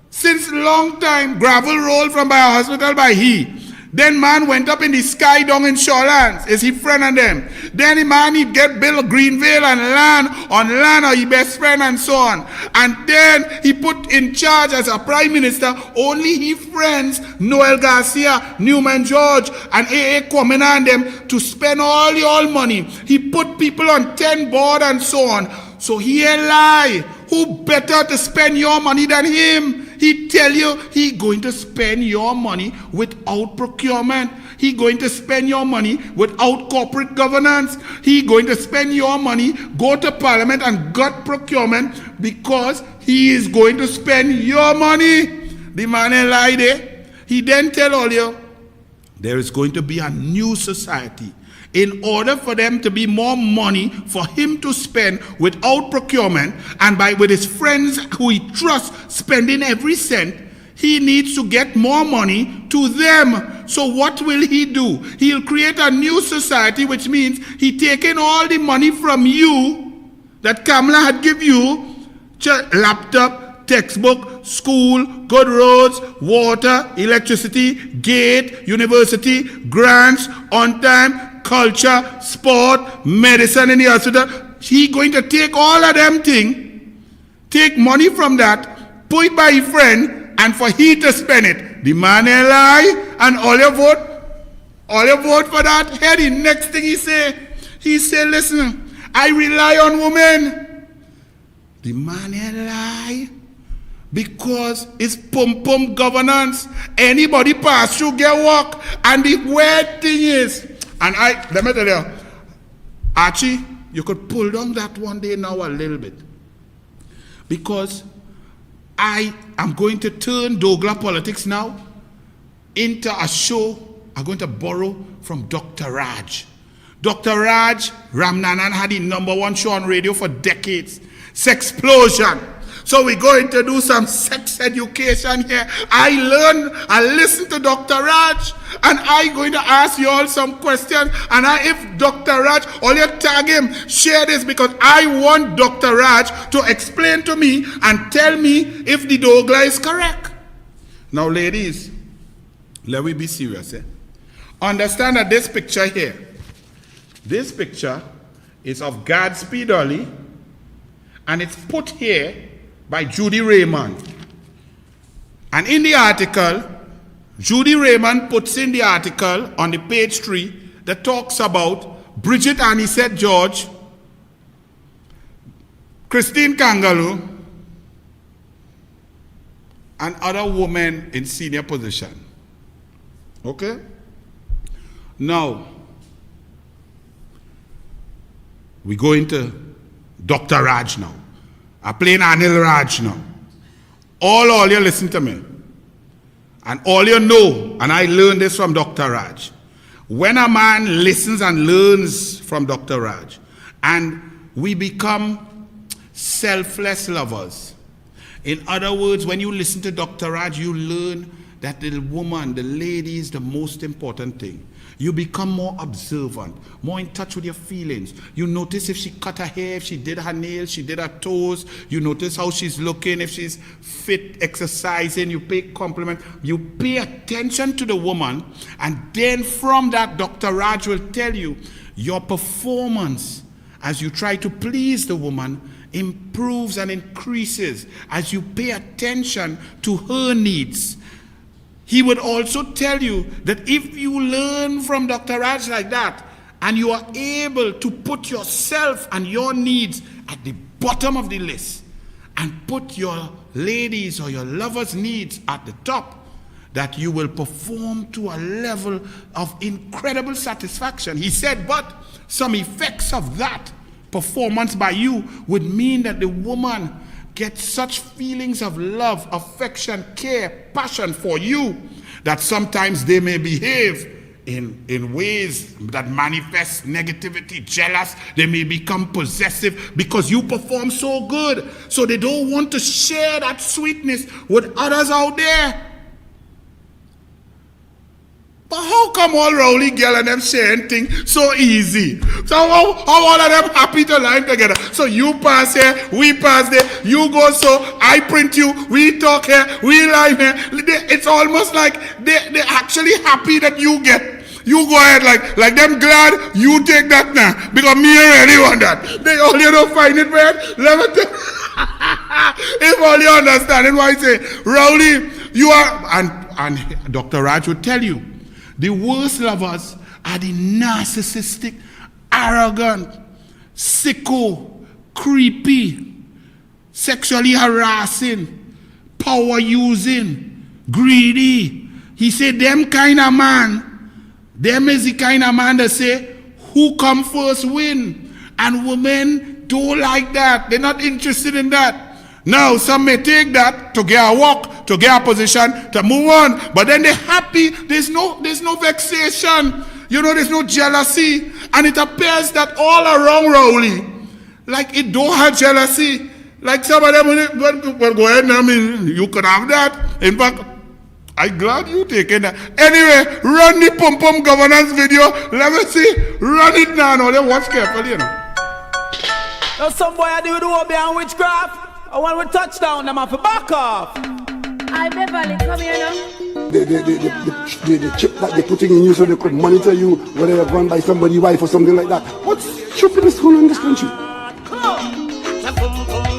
since long time, gravel roll from by a hospital by he. Then man went up in the sky down in Shorelands. Is he friend of them? Then the man he get Bill Greenvale and land on land or he best friend and so on. And then he put in charge as a prime minister only he friends Noel Garcia, Newman George and A.A. Kwamina and them to spend all the oil money. He put people on 10 board and so on. So he a lie. Who better to spend your money than him? He tell you he going to spend your money without procurement. He going to spend your money without corporate governance. He going to spend your money, go to parliament and gut procurement because he is going to spend your money. The man a lie there. He then tell all you, there is going to be a new society. In order for them to be more money for him to spend without procurement and with his friends who he trusts spending every cent, he needs to get more money to them. So what will he do? He'll create a new society, which means he taking all the money from you that Kamala had give you, laptop, textbook, school, good roads, water, electricity, gate, university, grants, on time, culture, sport, medicine, and the hospital. He going to take all of them thing, take money from that, put it by his friend, and for he to spend it. The man a lie, and all you vote for that. Here the next thing he say, listen, I rely on women. The man a lie. Because it's pum governance. Anybody pass through get work. And the weird thing is, and let me tell you, Archie, you could pull down that one day now a little bit. Because I am going to turn douglAR Politics now into a show. I'm going to borrow from Dr. Raj. Dr. Raj Ramnanan had the #1 show on radio for decades. Sexplosion. So we're going to do some sex education here. I listen to Dr. Raj, and I'm going to ask you all some questions. And if Dr. Raj, all you tag him, share this, because I want Dr. Raj to explain to me and tell me if the douglAR is correct. Now, ladies, let me be serious. Understand that this picture here, this picture is of Godspeed Dolly, and it's put here by Judy Raymond. And in the article, Judy Raymond puts in the article on the page 3 that talks about Bridget Anisette George, Christine Kangaloo, and other women in senior position. Okay? Now, we go into Dr. Raj now. I'm playing Anil Raj now. All you listen to me. And all you know, and I learned this from Dr. Raj. When a man listens and learns from Dr. Raj, and we become selfless lovers. In other words, when you listen to Dr. Raj, you learn that the woman, the lady is the most important thing. You become more observant, more in touch with your feelings. You notice if she cut her hair, if she did her nails, she did her toes. You notice how she's looking, if she's fit, exercising. You pay compliment. You pay attention to the woman. And then from that, Dr. Raj will tell you your performance as you try to please the woman improves and increases as you pay attention to her needs. He would also tell you that if you learn from Dr. Raj like that, and you are able to put yourself and your needs at the bottom of the list, and put your ladies or your lovers' needs at the top, that you will perform to a level of incredible satisfaction. He said, but some effects of that performance by you would mean that the woman get such feelings of love, affection, care, passion for you that sometimes they may behave in ways that manifest negativity, jealous. They may become possessive because you perform so good. So they don't want to share that sweetness with others out there. But how come all Rowley girl and them sharing things so easy? So how all of them happy to line together? So you pass here, we pass there, you go so, I print you, we talk here, we line here. It's almost like they're actually happy that you get. You go ahead like them glad you take that now. Because me already want that. They only don't find it weird. Let me tell if only you understand why I say, Rowley, you are, and Dr. Raj would tell you, the worst lovers are the narcissistic, arrogant, sicko, creepy, sexually harassing, power using, greedy. He said them kind of man, them is the kind of man that say, who come first win. And women don't like that. They're not interested in that. Now, some may take that to get a walk, to get a position, to move on. But then they're happy. There's no vexation. You know, there's no jealousy. And it appears that all around Rowley, like it don't have jealousy. Like some of them, well, go ahead, I mean, you could have that. In fact, I'm glad you taking that. Anyway, run the Pum Pum governance video. Let me see. Run it now. Now, then watch carefully, you know. Now, some boy I do the obi and witchcraft. And when we touch down, them have to back off. I Beverly, come here now. The chip that they're putting in you so they could monitor you, whether you're run by somebody's wife or something like that. What's stupidness going on in this country?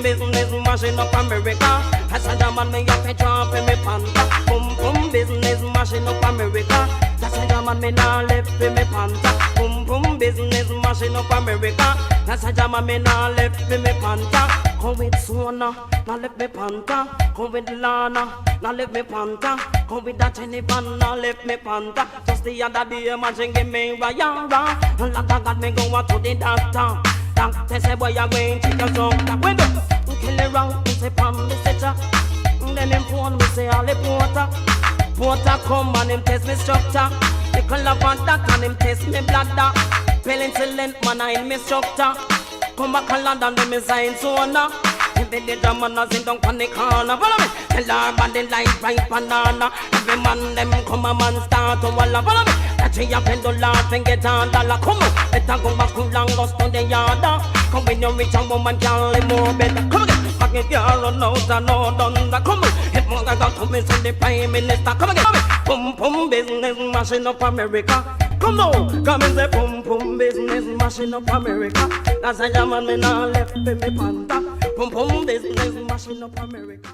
Business mashing up America. As a German, me have to jump in me panta. Boom boom business mashing up America. As a German, me now left in me panta. Boom boom business mashing up America. As a German, me now left in me panta. Come with Sona, now left me panta. Come with Lana, now left me panta. Come with that Jennifer, now left me panta. Just the other day, imagine give me Rayara. And like that got me going to the doctor. Doctor say, boy, you're going to your song. That window, kill it round, say, palm, me say, then him phone, me say, all the porter. Porter come and him test me structure. The color of that and him test me bladder. Penicillin, man, I me structure. Come back and land and them is in zona. Every day the man is in down on the corner. Follow me, tell her body like ripe banana. Every man them come a man start to walla. Follow me, that she have $10 and get $1. Come on, better go back to Langos to the yard. Come when you reach a woman can't live more better. Come again, back if you're run out and no done. Come on, if more I got to miss the Prime Minister. Come again, pum pum business mashing up America. Come on, come and say pum pum business mashing up America. That's a German me now left in me panta. Pum pum business mashing up America.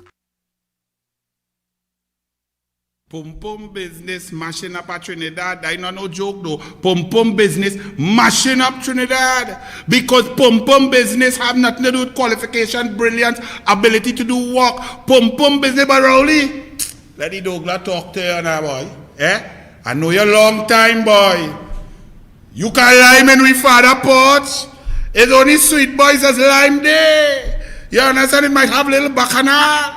Pum Pum business mashing up at Trinidad. I know no joke though. Pum Pum business mashing up Trinidad. Because Pum Pum business have nothing to do with qualification, brilliance, ability to do work. Pum Pum business, but Rowley, let the douglAR talk to you now, boy. Eh? I know you a long time, boy. You can lime in with father pots. It's only sweet boys as lime day. You understand? It might have little bacchanal.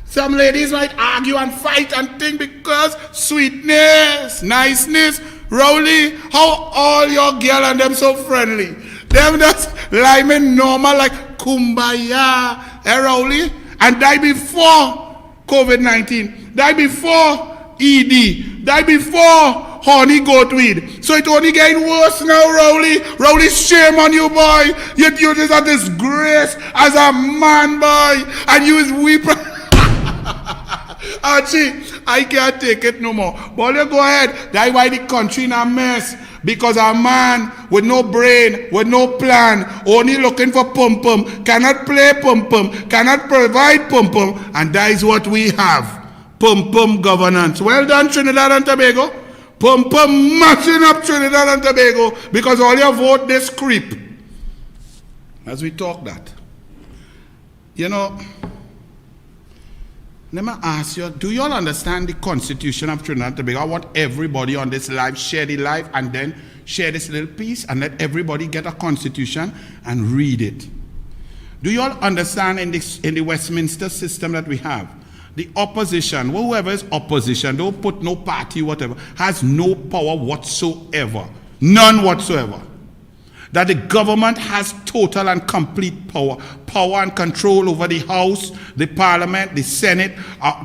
Some ladies might argue and fight and think because sweetness, niceness. Rowley, how all your girl and them so friendly. Them just liming normal like kumbaya. Eh, Rowley? And die before COVID-19. Die before ED. Die before honey goat weed. So it only getting worse now, Rowley. Rowley, shame on you, boy. You just a disgrace as a man, boy. And you is weeping. Archie, I can't take it no more. But you go ahead. That's why the country in a mess. Because a man with no brain, with no plan, only looking for pum pum, cannot play pum pum, cannot provide pum pum, and that is what we have. Pum pum governance. Well done, Trinidad and Tobago. Pum pum mashing up Trinidad and Tobago because all your vote this creep. As we talk that. You know, let me ask you, do you all understand the Constitution of Trinidad and Tobago? I want everybody on this live share the live and then share this little piece and let everybody get a constitution and read it. Do you all understand in the Westminster system that we have? The opposition, whoever is opposition, don't put no party, whatever, has no power whatsoever. None whatsoever. that the government has total and complete power and control over the House, the Parliament, the Senate,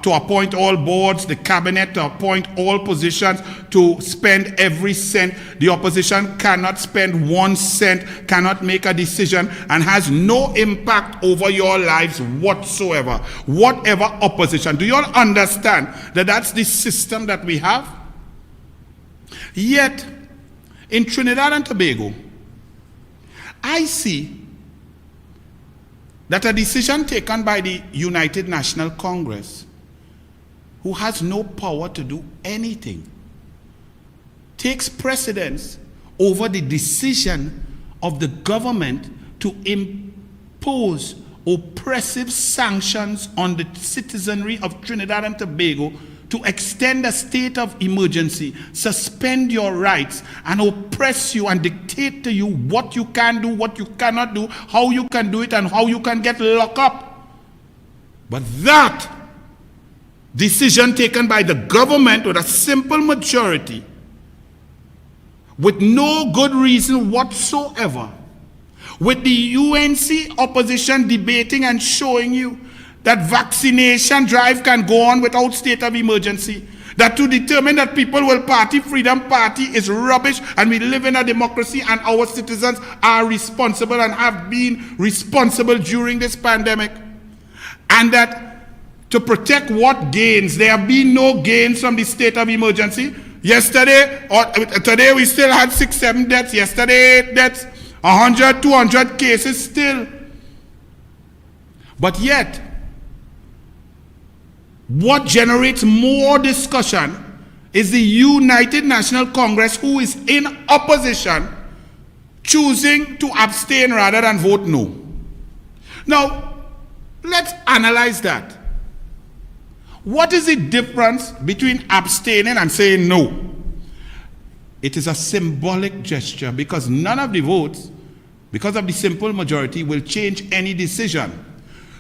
to appoint all boards, the Cabinet, to appoint all positions, to spend every cent. The opposition cannot spend 1 cent, cannot make a decision, and has no impact over your lives whatsoever. Whatever opposition. Do you all understand that that's the system that we have? Yet, in Trinidad and Tobago, I see that a decision taken by the United National Congress, who has no power to do anything, takes precedence over the decision of the government to impose oppressive sanctions on the citizenry of Trinidad and Tobago, to extend a state of emergency, suspend your rights, and oppress you and dictate to you what you can do, what you cannot do, how you can do it, and how you can get locked up. But that decision taken by the government with a simple majority, with no good reason whatsoever, with the UNC opposition debating and showing you that vaccination drive can go on without state of emergency, that to determine that people will party, Freedom Party is rubbish, and we live in a democracy and our citizens are responsible and have been responsible during this pandemic, and that to protect what gains, there have been no gains from the state of emergency. Yesterday, or today we still had 6-7 deaths, yesterday 8 deaths, 100, 200 cases still. But yet, what generates more discussion is the United National Congress, who is in opposition, choosing to abstain rather than vote no. Now, let's analyze that. What is the difference between abstaining and saying no? It is a symbolic gesture, because none of the votes, because of the simple majority, will change any decision.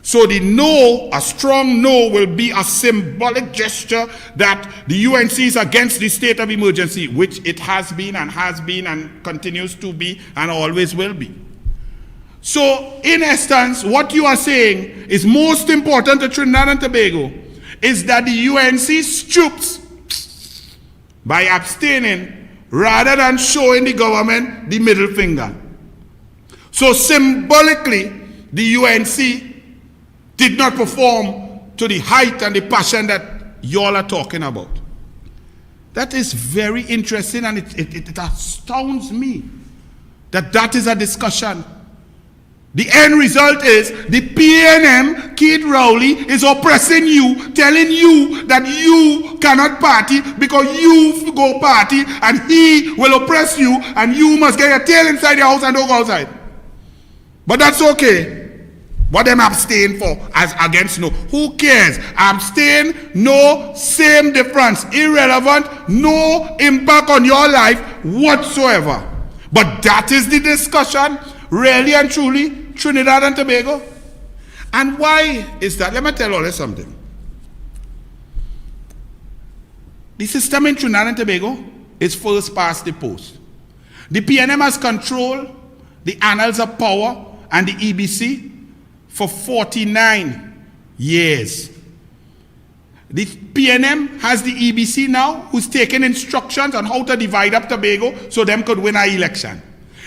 So the no, a strong no, will be a symbolic gesture that the UNC is against the state of emergency, which it has been and continues to be and always will be. So in essence, what you are saying is most important to Trinidad and Tobago is that the UNC stoops by abstaining rather than showing the government the middle finger. So symbolically, the UNC did not perform to the height and the passion that y'all are talking about. That is very interesting, and it astounds me that that is a discussion. The end result is the PNM, Kid Rowley, is oppressing you, telling you that you cannot party because you go party, and he will oppress you, and you must get your tail inside your house and don't go outside. But that's okay. What them abstain for as against no? Who cares? Abstain, no, same difference. Irrelevant, no impact on your life whatsoever. But that is the discussion, really and truly, Trinidad and Tobago. And why is that? Let me tell you something. The system in Trinidad and Tobago is first past the post. The PNM has controlled the annals of power and the EBC for 49 years. The PNM has the EBC now, who's taking instructions on how to divide up Tobago so them could win an election.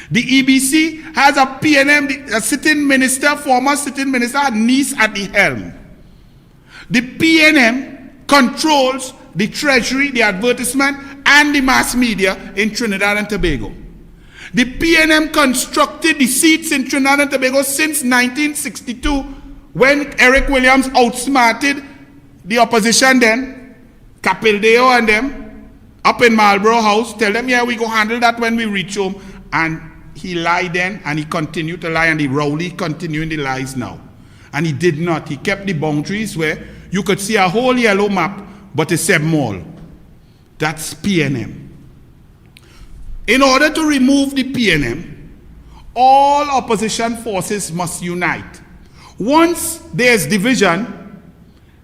The EBC has a PNM, a sitting minister, former sitting minister, niece at the helm. The PNM controls the treasury, the advertisement, and the mass media in Trinidad and Tobago. The PNM constructed the seats in Trinidad and Tobago since 1962, when Eric Williams outsmarted the opposition then, Capildeo and them, up in Marlborough House, tell them, yeah, we go handle that when we reach home. And he lied then, and he continued to lie, and the Rowley continuing the lies now. And he did not. He kept the boundaries where you could see a whole yellow map, but it said mall. That's PNM. In order to remove the PNM, all opposition forces must unite. Once there's division,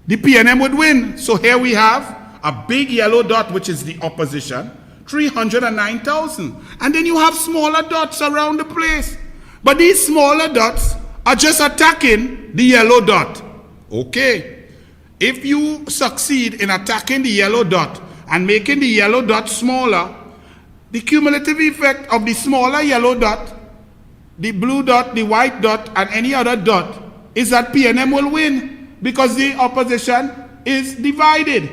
the PNM would win. So here we have a big yellow dot, which is the opposition. 309,000. And then you have smaller dots around the place. But these smaller dots are just attacking the yellow dot. Okay. If you succeed in attacking the yellow dot and making the yellow dot smaller, the cumulative effect of the smaller yellow dot, the blue dot, the white dot, and any other dot is that PNM will win because the opposition is divided.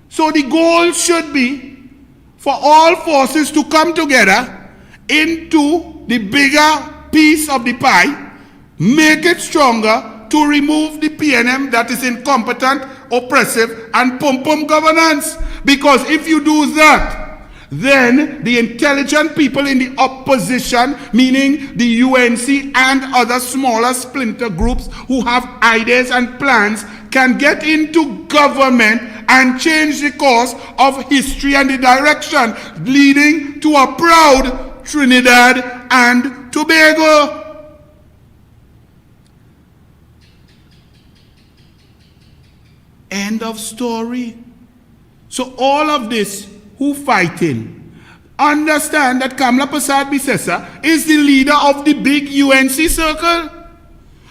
So the goal should be for all forces to come together into the bigger piece of the pie, make it stronger to remove the PNM that is incompetent, oppressive, and pum-pum governance. Because if you do that, then the intelligent people in the opposition, meaning the UNC and other smaller splinter groups who have ideas and plans, can get into government and change the course of history and the direction, leading to a proud Trinidad and Tobago. End of story. So all of this, who fighting? Understand that Kamla Prasad Bisesa is the leader of the big UNC circle.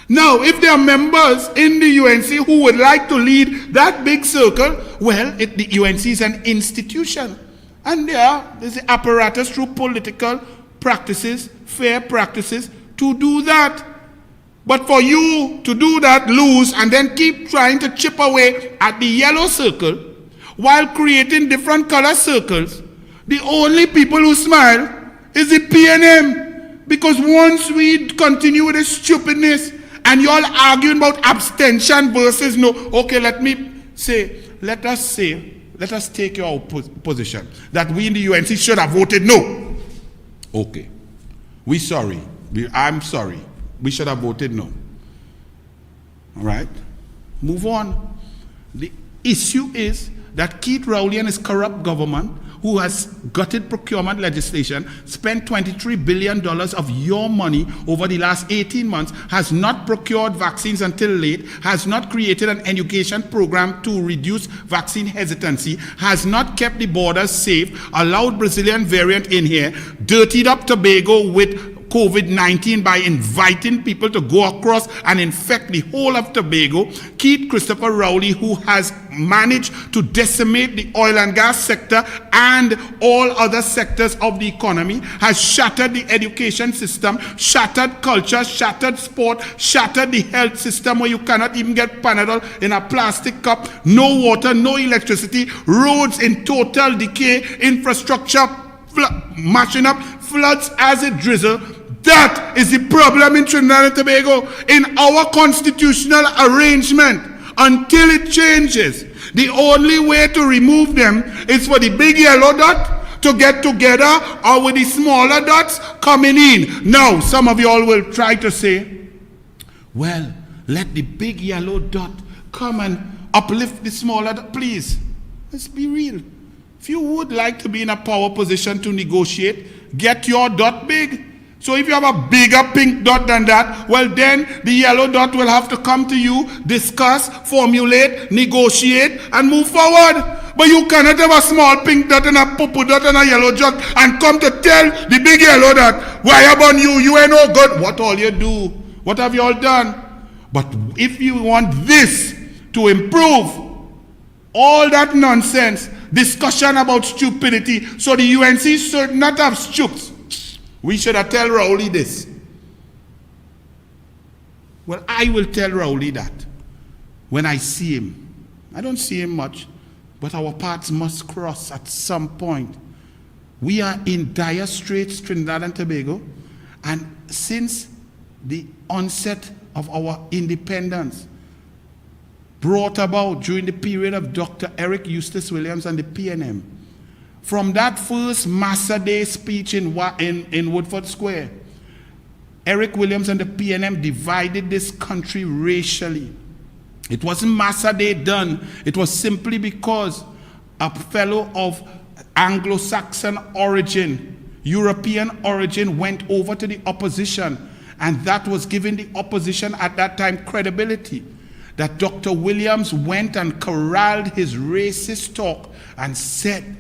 Now, if there are members in the UNC who would like to lead that big circle, well, the UNC is an institution. And there's the apparatus through political practices, fair practices, to do that. But for you to do that, lose, and then keep trying to chip away at the yellow circle while creating different color circles, the only people who smile is the PNM. Because once we continue with this stupidness, and you're all arguing about abstention versus no. Okay, let us take your position that we in the UNC should have voted no. Okay. I'm sorry. We should have voted no. All right. Move on. The issue is that Keith Rowley and his corrupt government, who has gutted procurement legislation, spent $23 billion of your money over the last 18 months, has not procured vaccines until late, has not created an education program to reduce vaccine hesitancy, has not kept the borders safe, allowed Brazilian variant in here, dirtied up Tobago with COVID-19 by inviting people to go across and infect the whole of Tobago. Keith Christopher Rowley, who has managed to decimate the oil and gas sector and all other sectors of the economy, has shattered the education system, shattered culture, shattered sport, shattered the health system where you cannot even get Panadol in a plastic cup, no water, no electricity, roads in total decay, infrastructure mashing up, floods as it drizzles. That is the problem in Trinidad and Tobago. In our constitutional arrangement, until it changes, the only way to remove them is for the big yellow dot to get together, or with the smaller dots coming in. Now, some of you all will try to say, well, let the big yellow dot come and uplift the smaller dot. Please, let's be real. If you would like to be in a power position to negotiate, get your dot big. So if you have a bigger pink dot than that, well then the yellow dot will have to come to you, discuss, formulate, negotiate, and move forward. But you cannot have a small pink dot and a purple dot and a yellow dot and come to tell the big yellow dot, why about you? You ain't no good. What all you do? What have you all done? But if you want this to improve, all that nonsense, discussion about stupidity, so the UNC should not have stoops. We should have tell Rowley this. Well, I will tell Rowley that when I see him. I don't see him much, but our paths must cross at some point. We are in dire straits, Trinidad and Tobago, and since the onset of our independence, brought about during the period of Dr. Eric Eustace Williams and the PNM, from that first Massa Day speech in Woodford Square, Eric Williams and the PNM divided this country racially. It wasn't Massa Day done. It was simply because a fellow of Anglo-Saxon origin, European origin, went over to the opposition, and that was giving the opposition at that time credibility. That Dr. Williams went and corralled his racist talk and said,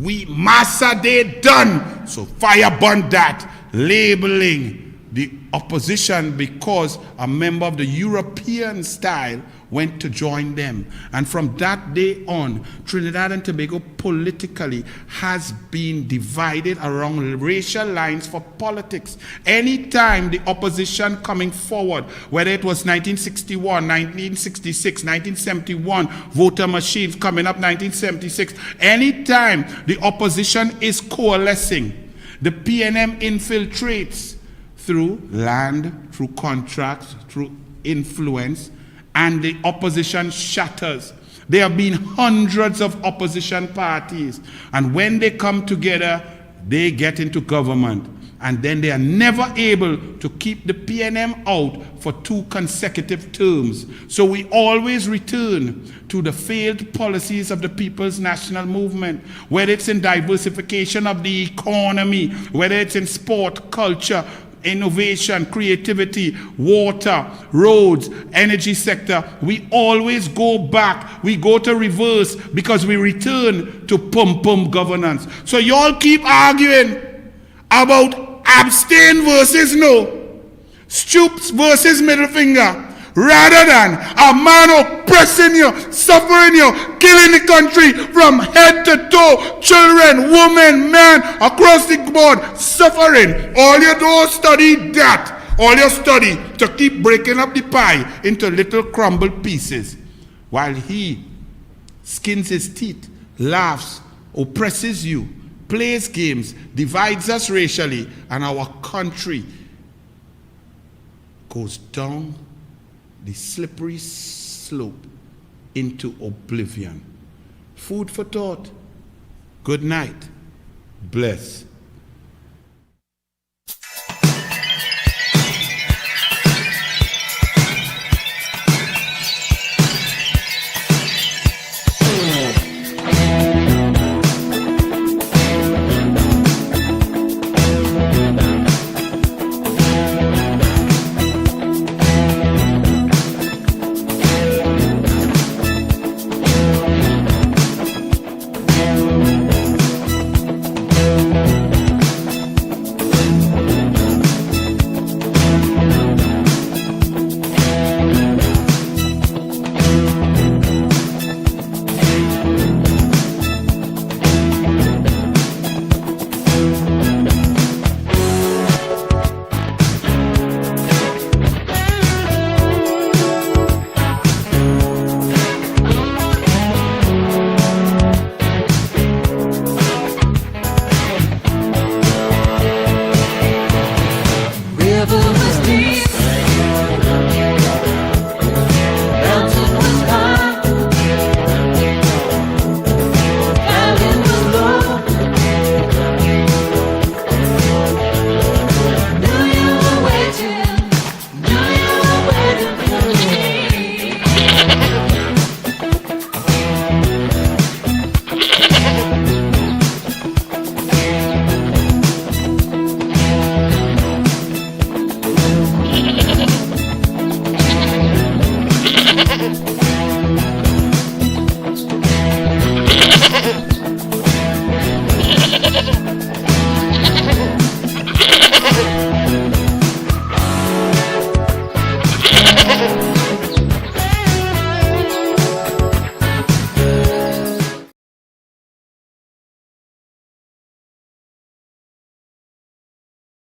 We massa they done. So fire burn that, labeling the opposition because a member of the European style went to join them. And from that day on, Trinidad and Tobago politically has been divided around racial lines for politics. Anytime the opposition coming forward, whether it was 1961, 1966, 1971, voter machines coming up 1976, anytime the opposition is coalescing, the PNM infiltrates through land, through contracts, through influence, and the opposition shatters. There have been hundreds of opposition parties, and when they come together, they get into government, and then they are never able to keep the PNM out for 2 consecutive terms. So we always return to the failed policies of the People's National Movement, whether it's in diversification of the economy, whether it's in sport, culture, innovation, creativity, water, roads, energy sector. We always go back. We go to reverse because we return to pum-pum governance. So y'all keep arguing about abstain versus no, stoops versus middle finger, rather than a man oppressing you, suffering you, killing the country from head to toe, children, women, men, across the board, suffering. All you do is study that. All you study to keep breaking up the pie into little crumbled pieces, while he skins his teeth, laughs, oppresses you, plays games, divides us racially, and our country goes down the slippery slope into oblivion. Food for thought. Good night. Bless.